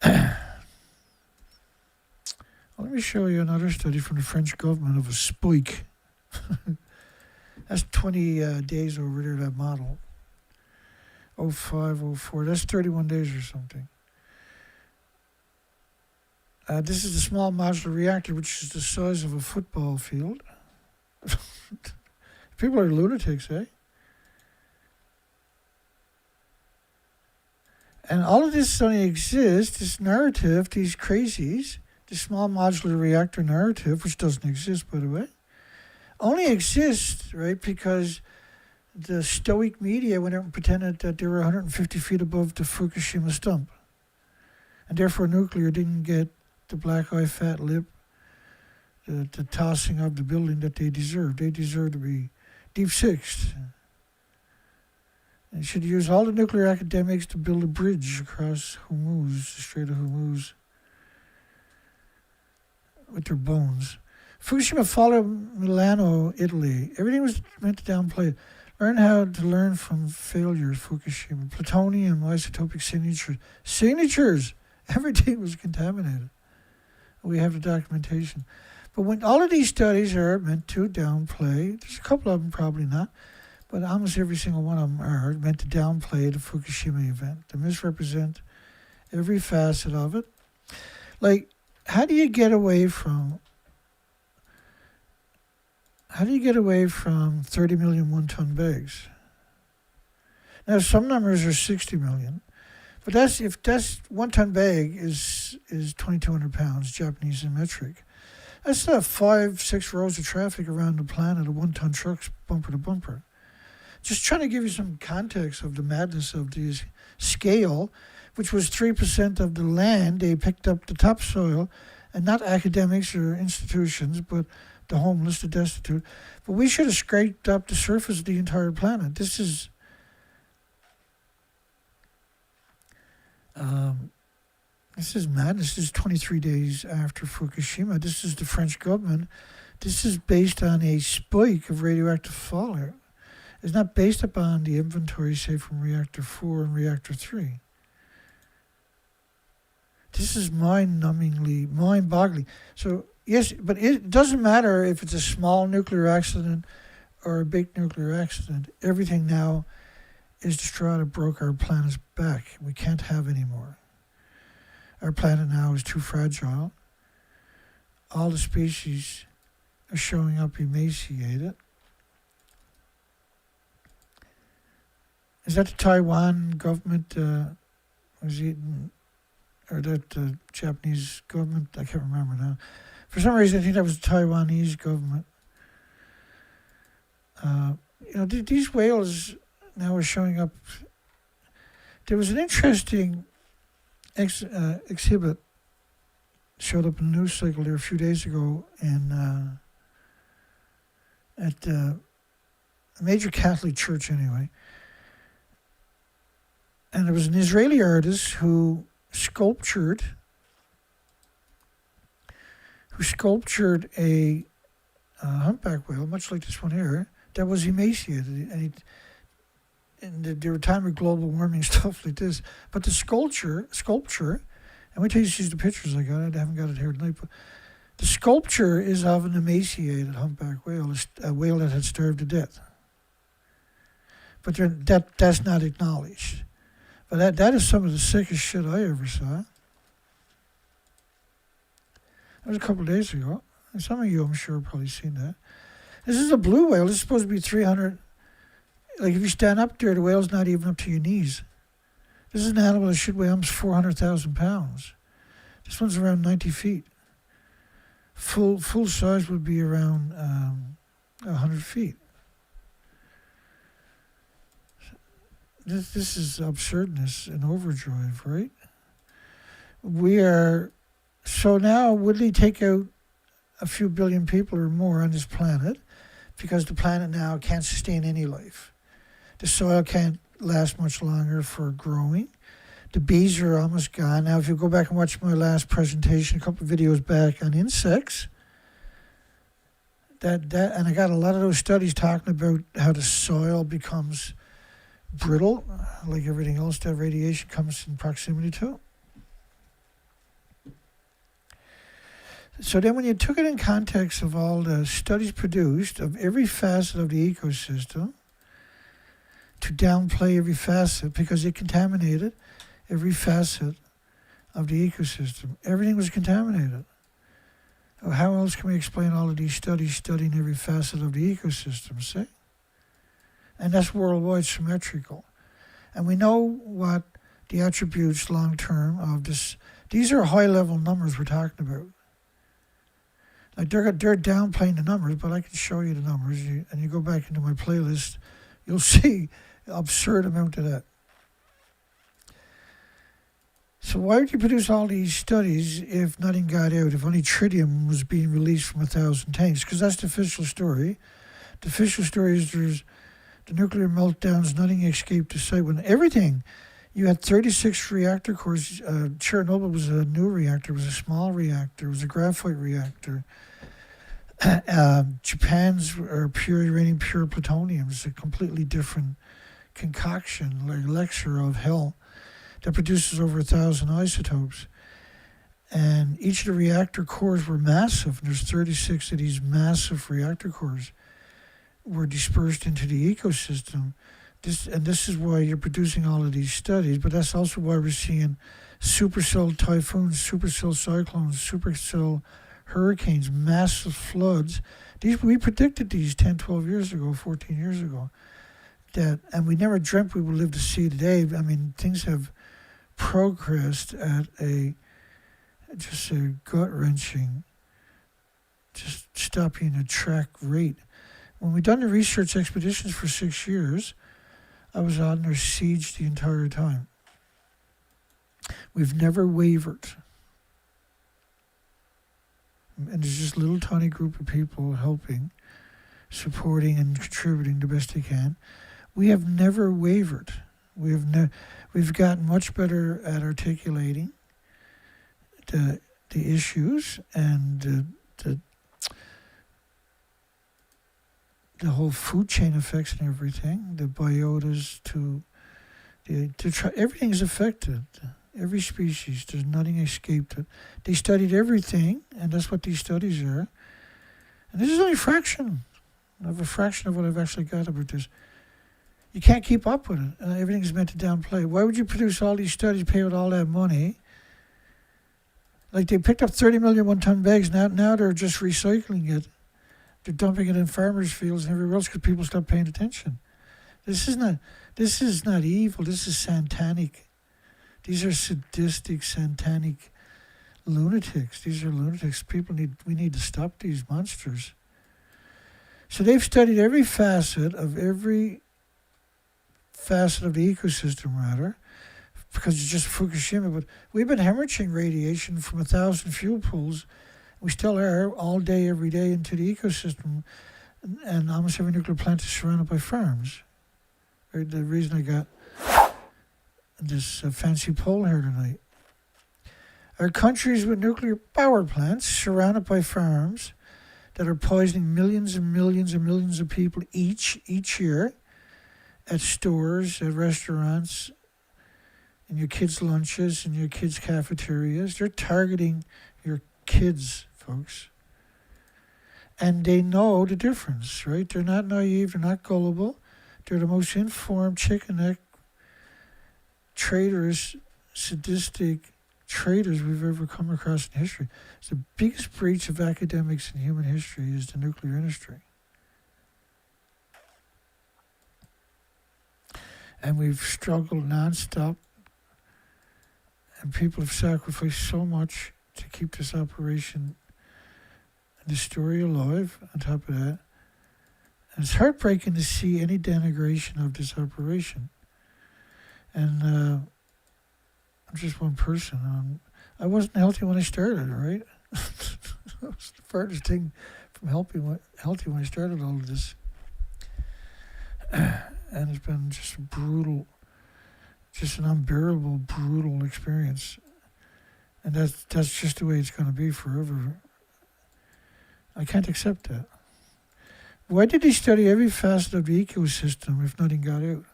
Let me show you another study from the French government of a spike. That's 20 days over there, that model. 05, 04, that's 31 days or something. This is a small modular reactor, which is the size of a football field. People are lunatics, eh? And all of this only exists, this narrative, these crazies, the small modular reactor narrative, which doesn't exist, by the way, only exists, right, because the stoic media went out and pretended that they were 150 feet above the Fukushima stump. And therefore nuclear didn't get the black eye, fat lip, the tossing of the building that they deserved. They deserve to be deep sixed. They should use all the nuclear academics to build a bridge across Hormuz, the Strait of Hormuz, with their bones. Fukushima followed Milano, Italy. Everything was meant to downplay it. Learn how to learn from failures, Fukushima. Plutonium, isotopic signatures. Signatures! Everything was contaminated. We have the documentation. But when all of these studies are meant to downplay, there's a couple of them probably not, but almost every single one of them are meant to downplay the Fukushima event, to misrepresent every facet of it. Like, how do you get away from 30 million one-ton bags? Now, some numbers are 60 million, but if that's one-ton bag is 2,200 pounds, Japanese in metric. That's 5-6 rows of traffic around the planet of one-ton trucks, bumper to bumper. Just trying to give you some context of the madness of this scale, which was 3% of the land. They picked up the topsoil, and not academics or institutions, but the homeless, the destitute. But we should have scraped up the surface of the entire planet. This is madness. This is 23 days after Fukushima. This is the French government. This is based on a spike of radioactive fallout. It's not based upon the inventory, say, from reactor 4 and reactor 3. This is mind-boggling. So, yes, but it doesn't matter if it's a small nuclear accident or a big nuclear accident. Everything now is destroyed. It broke our planet's back. We can't have any more. Our planet now is too fragile. All the species are showing up emaciated. Is that the Taiwan government, or that Japanese government? I can't remember now. For some reason, I think that was the Taiwanese government. These whales now are showing up. There was an interesting exhibit showed up in the news cycle there a few days ago at a major Catholic church anyway. And there was an Israeli artist who sculptured a humpback whale, much like this one here, that was emaciated. And there were time of global warming, stuff like this. But the sculpture, and wait till you see the pictures I got. I haven't got it here tonight, but the sculpture is of an emaciated humpback whale, a whale that had starved to death. But that's not acknowledged. But that is some of the sickest shit I ever saw. That was a couple of days ago. And some of you, I'm sure, have probably seen that. This is a blue whale. This is supposed to be 300. Like, if you stand up there, the whale's not even up to your knees. This is an animal that should weigh almost 400,000 pounds. This one's around 90 feet. Full size would be around 100 feet. This is absurdness and overdrive, right? So now, would they take out a few billion people or more on this planet because the planet now can't sustain any life? The soil can't last much longer for growing. The bees are almost gone. Now, if you go back and watch my last presentation, a couple of videos back on insects, and I got a lot of those studies talking about how the soil becomes brittle, like everything else that radiation comes in proximity to. So then when you took it in context of all the studies produced of every facet of the ecosystem, to downplay every facet because it contaminated every facet of the ecosystem. Everything was contaminated. How else can we explain all of these studies studying every facet of the ecosystem, see? And that's worldwide symmetrical. And we know what the attributes long-term of this. These are high-level numbers we're talking about. Like they're downplaying the numbers, but I can show you the numbers. And you go back into my playlist, you'll see an absurd amount of that. So why would you produce all these studies if nothing got out, if only tritium was being released from 1,000 tanks? Because that's the official story. The official story is there's the nuclear meltdowns, nothing escaped the site. When everything, you had 36 reactor cores. Chernobyl was a new reactor, it was a small reactor, it was a graphite reactor. Japan's are pure uranium, pure plutonium. It's a completely different concoction, like elixir of hell, that produces over 1,000 isotopes. And each of the reactor cores were massive. There's 36 of these massive reactor cores were dispersed into the ecosystem This is why you're producing all of these studies, but that's also why we're seeing supercell typhoons, supercell cyclones, supercell hurricanes, massive floods. We predicted these 10, 12 years ago, 14 years ago. And we never dreamt we would live to see today. I mean, things have progressed at just a gut-wrenching, just stop being a track rate. When we done the research expeditions for 6 years, I was under siege the entire time. We've never wavered. And there's just a little tiny group of people helping, supporting and contributing the best they can. We have never wavered. We've gotten much better at articulating the issues and the whole food chain effects and everything, the biotas everything's affected. Every species, there's nothing escaped it. They studied everything, and that's what these studies are. And this is only a fraction of what I've actually got about this. You can't keep up with it. Everything's meant to downplay. Why would you produce all these studies, pay out all that money? Like they picked up 30 million one-ton bags. Now they're just recycling it. They're dumping it in farmers' fields and everywhere else because people stop paying attention. This is not evil. This is satanic. These are sadistic, satanic lunatics. These are lunatics. We need to stop these monsters. So they've studied every facet of the ecosystem, rather, because it's just Fukushima. But we've been hemorrhaging radiation from 1,000 fuel pools. We still are all day, every day into the ecosystem. And almost every nuclear plant is surrounded by farms. Right? The reason I got this fancy poll here tonight. Are countries with nuclear power plants surrounded by farms that are poisoning millions and millions and millions of people each year at stores, at restaurants, in your kids' lunches, in your kids' cafeterias? They're targeting your kids, folks. And they know the difference, right? They're not naive, they're not gullible. They're the most informed chicken-neck traitorous, sadistic traitors we've ever come across in history. It's the biggest breach of academics in human history is the nuclear industry. And we've struggled nonstop, and people have sacrificed so much to keep this operation and the story alive on top of that. And it's heartbreaking to see any denigration of this operation. And I'm just one person. I wasn't healthy when I started, right? That was the farthest thing from healthy when I started all of this. And it's been just brutal, just an unbearable, brutal experience. And that's just the way it's going to be forever. I can't accept that. Why did they study every facet of the ecosystem if nothing got out?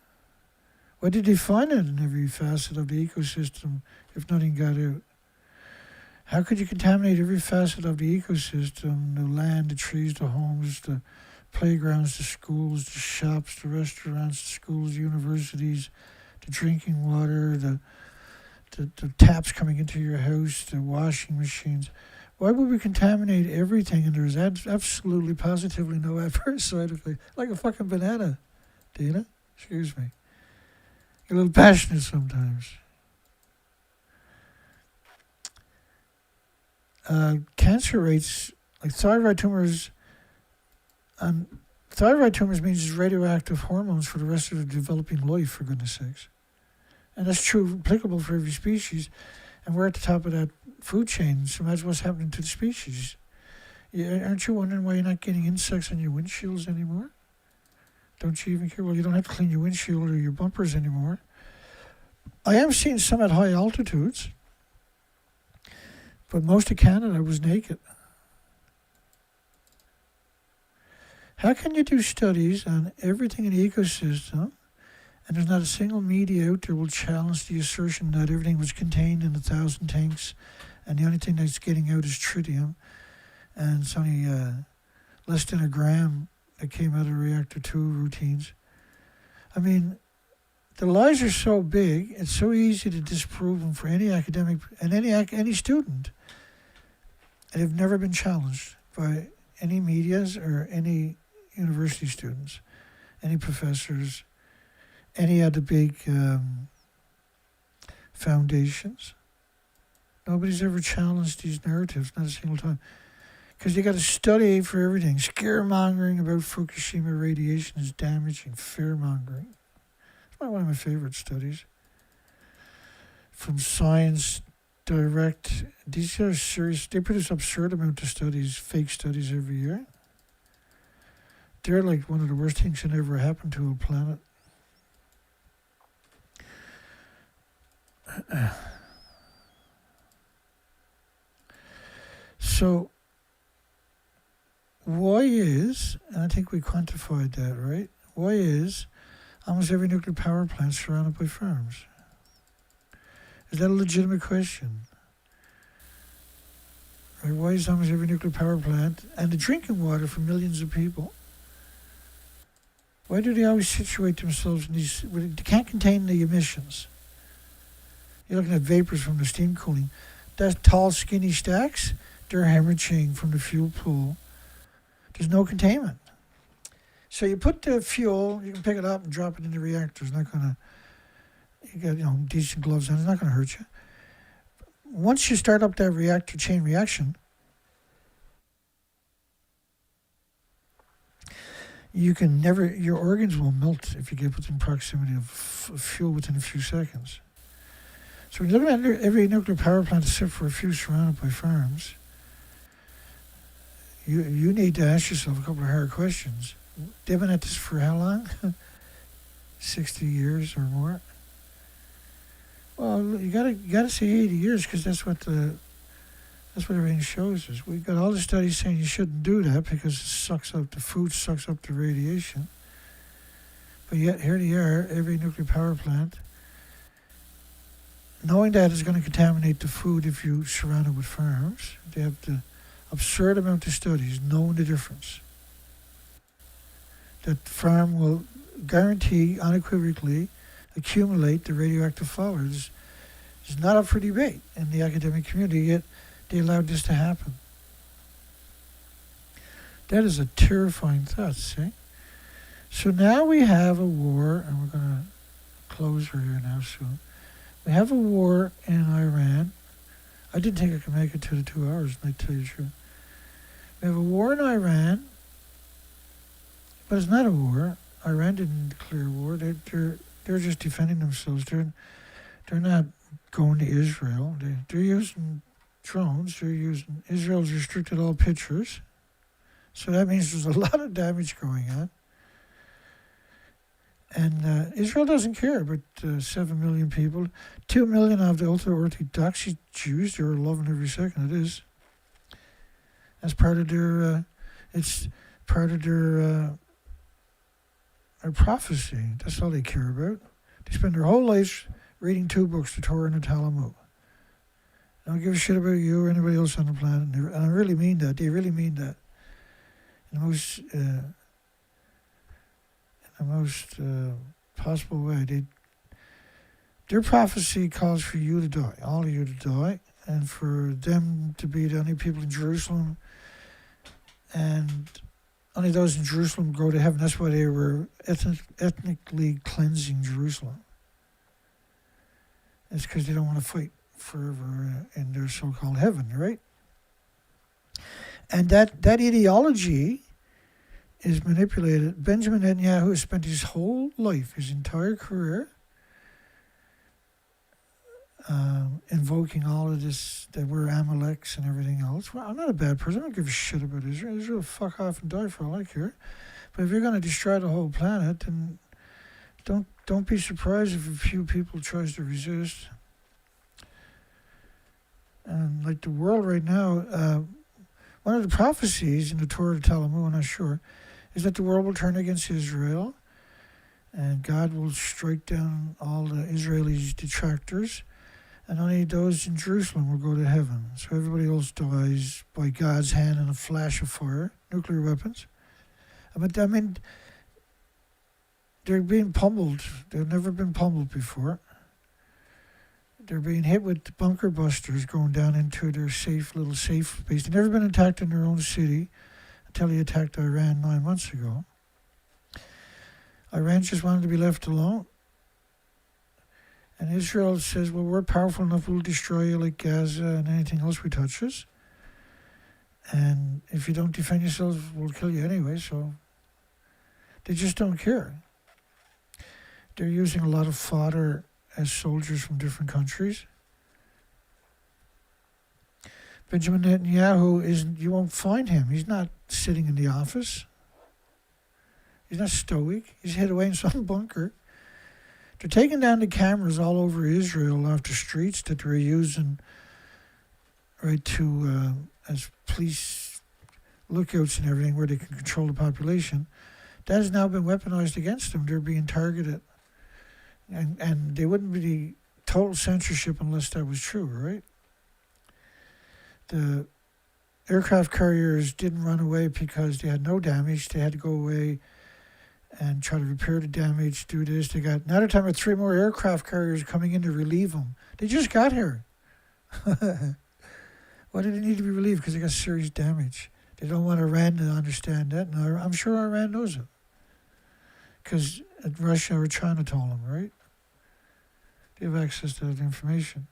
Why did they find it in every facet of the ecosystem if nothing got out? How could you contaminate every facet of the ecosystem, the land, the trees, the homes, the playgrounds, the schools, the shops, the restaurants, the schools, universities, the drinking water, the taps coming into your house, the washing machines? Why would we contaminate everything and there's absolutely, positively no adverse side effect? Like a fucking banana, Dana. Excuse me. You're a little passionate sometimes. Cancer rates, like thyroid tumors means radioactive hormones for the rest of the developing life, for goodness sakes. And that's true, applicable for every species. And we're at the top of that food chain, so imagine what's happening to the species. Aren't you wondering why you're not getting insects on your windshields anymore? Don't you even care? Well, you don't have to clean your windshield or your bumpers anymore. I am seeing some at high altitudes, but most of Canada was naked. How can you do studies on everything in the ecosystem, and there's not a single media out there will challenge the assertion that everything was contained in 1,000 tanks, and the only thing that's getting out is tritium, and it's only less than a gram that came out of reactor 2 routines. I mean, the lies are so big, it's so easy to disprove them for any academic and any student. And they've never been challenged by any medias or any university students, any professors, any of the big foundations. Nobody's ever challenged these narratives, not a single time. Because you got to study for everything. Scaremongering about Fukushima radiation is damaging. Fearmongering. It's one of my favorite studies. From Science Direct. These are serious. They produce absurd amount of studies, fake studies every year. They're like one of the worst things that ever happened to a planet. So, why is, and I think we quantified that, right? Why is almost every nuclear power plant surrounded by farms? Is that a legitimate question? Right? Why is almost every nuclear power plant and the drinking water for millions of people? Why do they always situate themselves in these? They can't contain the emissions. You're looking at vapors from the steam cooling. That's tall, skinny stacks. They're hemorrhaging from the fuel pool. There's no containment. So you put the fuel, you can pick it up and drop it in the reactor. It's not going to, you got, decent gloves on, it's not going to hurt you. Once you start up that reactor chain reaction, you can never, your organs will melt if you get within proximity of fuel within a few seconds. So when you're looking at every nuclear power plant except for a few surrounded by farms, you need to ask yourself a couple of hard questions. They've been at this for how long? 60 years or more? Well, you gotta say 80 years because that's what everything shows us. We've got all the studies saying you shouldn't do that because it sucks up the food, sucks up the radiation. But yet here they are, every nuclear power plant, knowing that it's going to contaminate the food if you surround it with farms. They have the absurd amount of studies knowing the difference. That farm will guarantee unequivocally accumulate the radioactive fallout. It's not up for debate in the academic community, yet they allowed this to happen. That is a terrifying thought, see? So now we have a war, and we're going to close her here now soon. We have a war in Iran. I didn't think I could make it to the 2 hours, and I tell you the truth. We have a war in Iran, but it's not a war. Iran didn't declare war. They're just defending themselves. They're not going to Israel. They're using drones. Israel's restricted all pictures. So that means there's a lot of damage going on. And Israel doesn't care about 7 million people. 2 million of the ultra-Orthodox Jews, they're loving every second of this. That's part of their, it's part of their prophecy. That's all they care about. They spend their whole lives reading 2 books, the Torah and the Talmud. They don't give a shit about you or anybody else on the planet. And I really mean that. They really mean that. In the most possible way. Their prophecy calls for you to die, all of you to die, and for them to be the only people in Jerusalem, and only those in Jerusalem go to heaven. That's why they were ethnically cleansing Jerusalem. It's because they don't want to fight forever in their so-called heaven, right? And that ideology is manipulated. Benjamin Netanyahu has spent his whole life, his entire career, invoking all of this, that we're Amaleks and everything else. Well, I'm not a bad person. I don't give a shit about Israel. Israel, fuck off and die for all I care. But if you're going to destroy the whole planet, then don't be surprised if a few people tries to resist. And like the world right now, one of the prophecies in the Torah of Talmud, I'm not sure, is that the world will turn against Israel and God will strike down all the Israelis' detractors and only those in Jerusalem will go to heaven. So everybody else dies by God's hand in a flash of fire, nuclear weapons. But I mean, They're being pummeled. They've never been pummeled before. They're being hit with bunker busters going down into their little safe base. They've never been attacked in their own city until they attacked Iran 9 months ago. Iran just wanted to be left alone. And Israel says, well, we're powerful enough, we'll destroy you like Gaza and anything else we touch us. And if you don't defend yourselves, we'll kill you anyway. So they just don't care. They're using a lot of fodder as soldiers from different countries. Benjamin Netanyahu you won't find him. He's not sitting in the office. He's not stoic. He's hid away in some bunker. They're taking down the cameras all over Israel off the streets that they're using as police lookouts and everything where they can control the population. That has now been weaponized against them. They're being targeted. And they wouldn't be total censorship unless that was true, right? The aircraft carriers didn't run away because they had no damage. They had to go away and try to repair the damage, do this. Now they're talking about 3 more aircraft carriers coming in to relieve them. They just got here. Why did they need to be relieved? Because they got serious damage. They don't want Iran to understand that. And I'm sure Iran knows it. Because Russia or China told them, right? They have access to that information.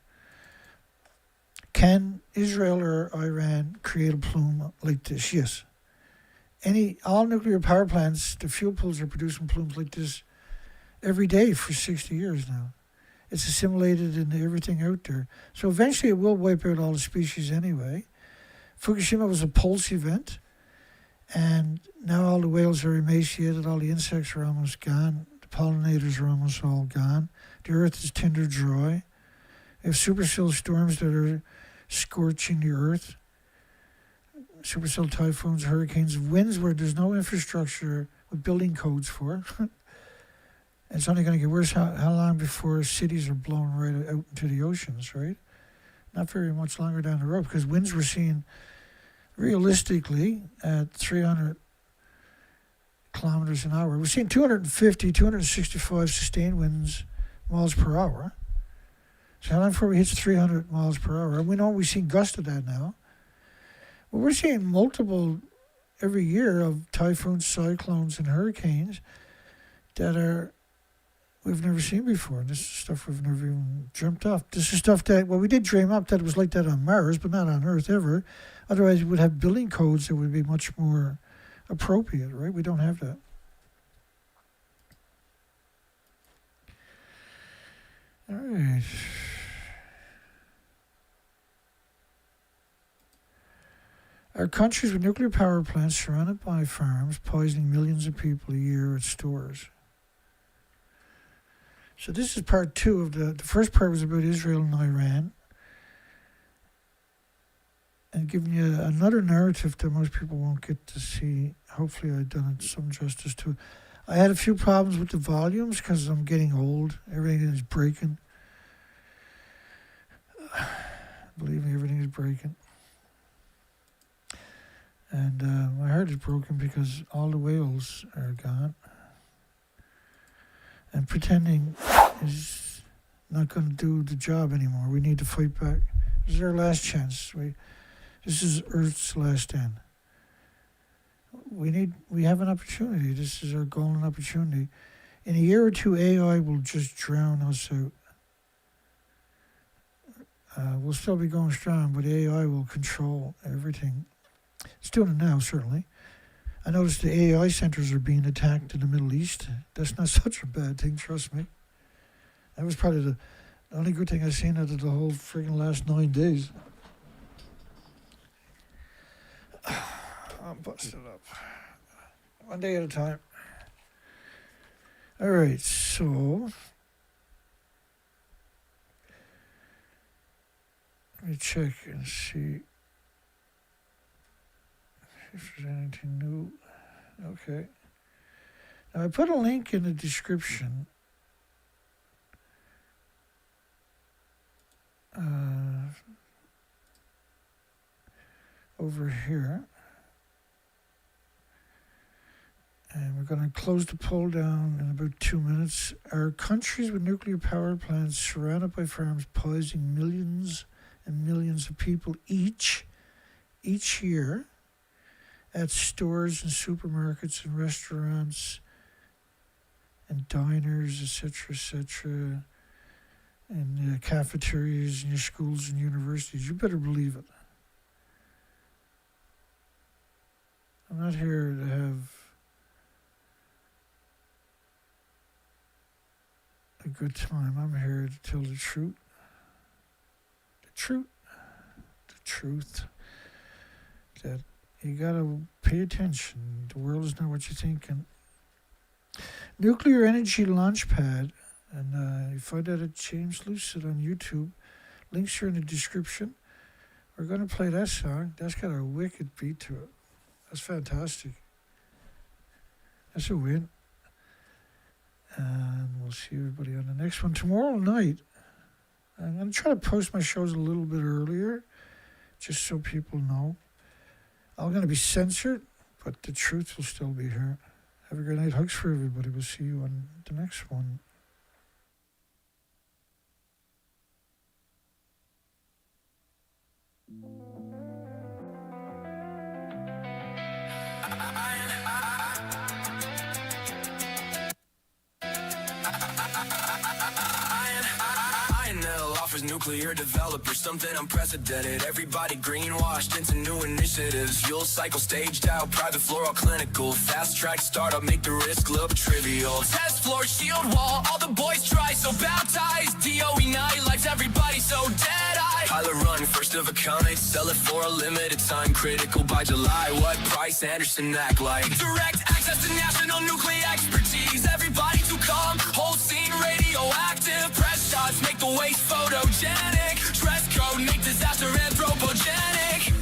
Can Israel or Iran create a plume like this? Yes. All nuclear power plants, the fuel pools are producing plumes like this every day for 60 years now. It's assimilated into everything out there. So eventually it will wipe out all the species anyway. Fukushima was a pulse event, and now all the whales are emaciated, all the insects are almost gone, the pollinators are almost all gone, the earth is tinder dry. We have supercell storms that are scorching the earth, supercell typhoons, hurricanes, winds where there's no infrastructure with building codes for. It's only going to get worse. How long before cities are blown right out into the oceans, right? Not very much longer down the road, because winds we're seeing realistically at 300 kilometers an hour. We're seeing 250, 265 sustained winds miles per hour. So how long before we hit 300 miles per hour? And we know we've seen gusts of that now. But we're seeing multiple every year of typhoons, cyclones, and hurricanes that we've never seen before. This is stuff we've never even dreamt of. This is stuff that, we did dream up that it was like that on Mars, but not on Earth ever. Otherwise, we would have building codes that would be much more appropriate, right? We don't have that. All right. Our countries with nuclear power plants surrounded by farms, poisoning millions of people a year at stores. So this is part 2 of the first part was about Israel and Iran. And giving you another narrative that most people won't get to see. Hopefully I've done some justice to it. I had a few problems with the volumes because I'm getting old. Everything is breaking. Believe me, everything is breaking. And my heart is broken because all the whales are gone. And pretending is not going to do the job anymore. We need to fight back. This is our last chance. This is Earth's last stand. We have an opportunity. This is our golden opportunity. In a year or two, AI will just drown us out. We'll still be going strong, but AI will control everything. It's doing it now, certainly. I noticed the AI centers are being attacked in the Middle East. That's not such a bad thing, trust me. That was probably the only good thing I've seen out of the whole friggin' last 9 days. I'm busted up. One day at a time. All right, so let me check and see if there's anything new. Okay. Now I put a link in the description. Over here. And we're going to close the poll down in about 2 minutes. Are countries with nuclear power plants surrounded by farms poisoning millions and millions of people each year at stores and supermarkets and restaurants and diners, etc., and cafeterias in your schools and universities? You better believe it. I'm not here to have a good time. I'm here to tell the truth. The truth. That you gotta pay attention. The world is not what you're thinking. Nuclear Energy Launchpad, and you find that at James Lucid on YouTube. Links are in the description. We're going to play that song. That's got a wicked beat to it. That's fantastic. That's a win. And we'll see everybody on the next one tomorrow night. I'm going to try to post my shows a little bit earlier, just so people know. I'm going to be censored, but the truth will still be here. Have a great night. Hugs for everybody. We'll see you on the next one. Offers nuclear developers something unprecedented. Everybody greenwashed into new initiatives. Fuel cycle staged out, private floor all clinical. Fast track startup, make the risk look trivial. Test floor, shield wall, all the boys try. So baptized, DOE night lights everybody so dead-eye. Pilot run, first of a kind, sell it for a limited time. Critical by July, what price Anderson act like? Direct access to national nuclear expertise. Everybody to come, whole scene radioactive. Press shots, make the waste photogenic. Dress code, make disaster anthropogenic.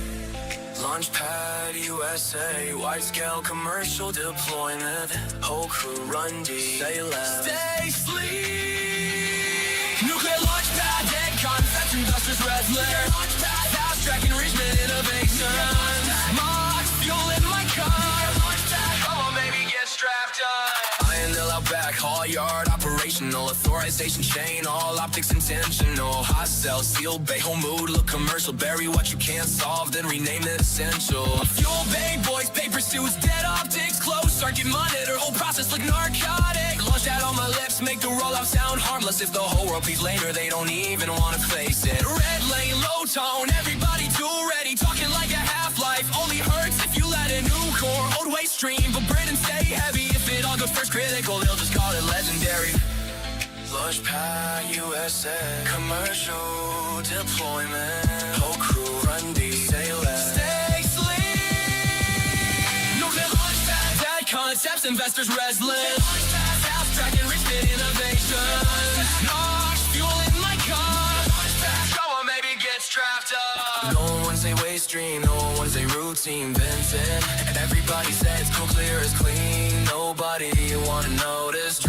Launchpad USA, wide-scale commercial deployment. Whole crew run D, say less. Stay sleep. Nuclear launchpad, dead concepts, investors wrestling. Launchpad, fast-track enrichment innovation. Mox, fuel in my car. Launchpad, come on baby, get strapped on. Iondale out back, haul yard, operational. Authorization chain, all optics intentional. Hot cell, seal bay, whole mood, look commercial. Bury what you can't solve, then rename it essential. Fuel bay, boys, paper suits, dead optics, close circuit monitor, whole process look narcotic. Launch that on my lips, make the rollout sound harmless. If the whole world pees later, they don't even wanna face it. Red lane, low tone, everybody too ready. Talking like a half-life, only hurts if you let a new core. Old waste stream, but Britain stay heavy. If it all goes first critical, they'll just call it legendary. Launchpad USA, commercial deployment. Whole crew run D, say less. Stay sleep. Nuclear launchpad, dead concepts, investors wrestling. Launchpad, fast track enrichment innovation. Nox, fuel in my car. Launchpad, come on baby, get strapped up. No one say waste stream, no one say routine, Vincent. And everybody says cool, clear is clean. Nobody wanna notice.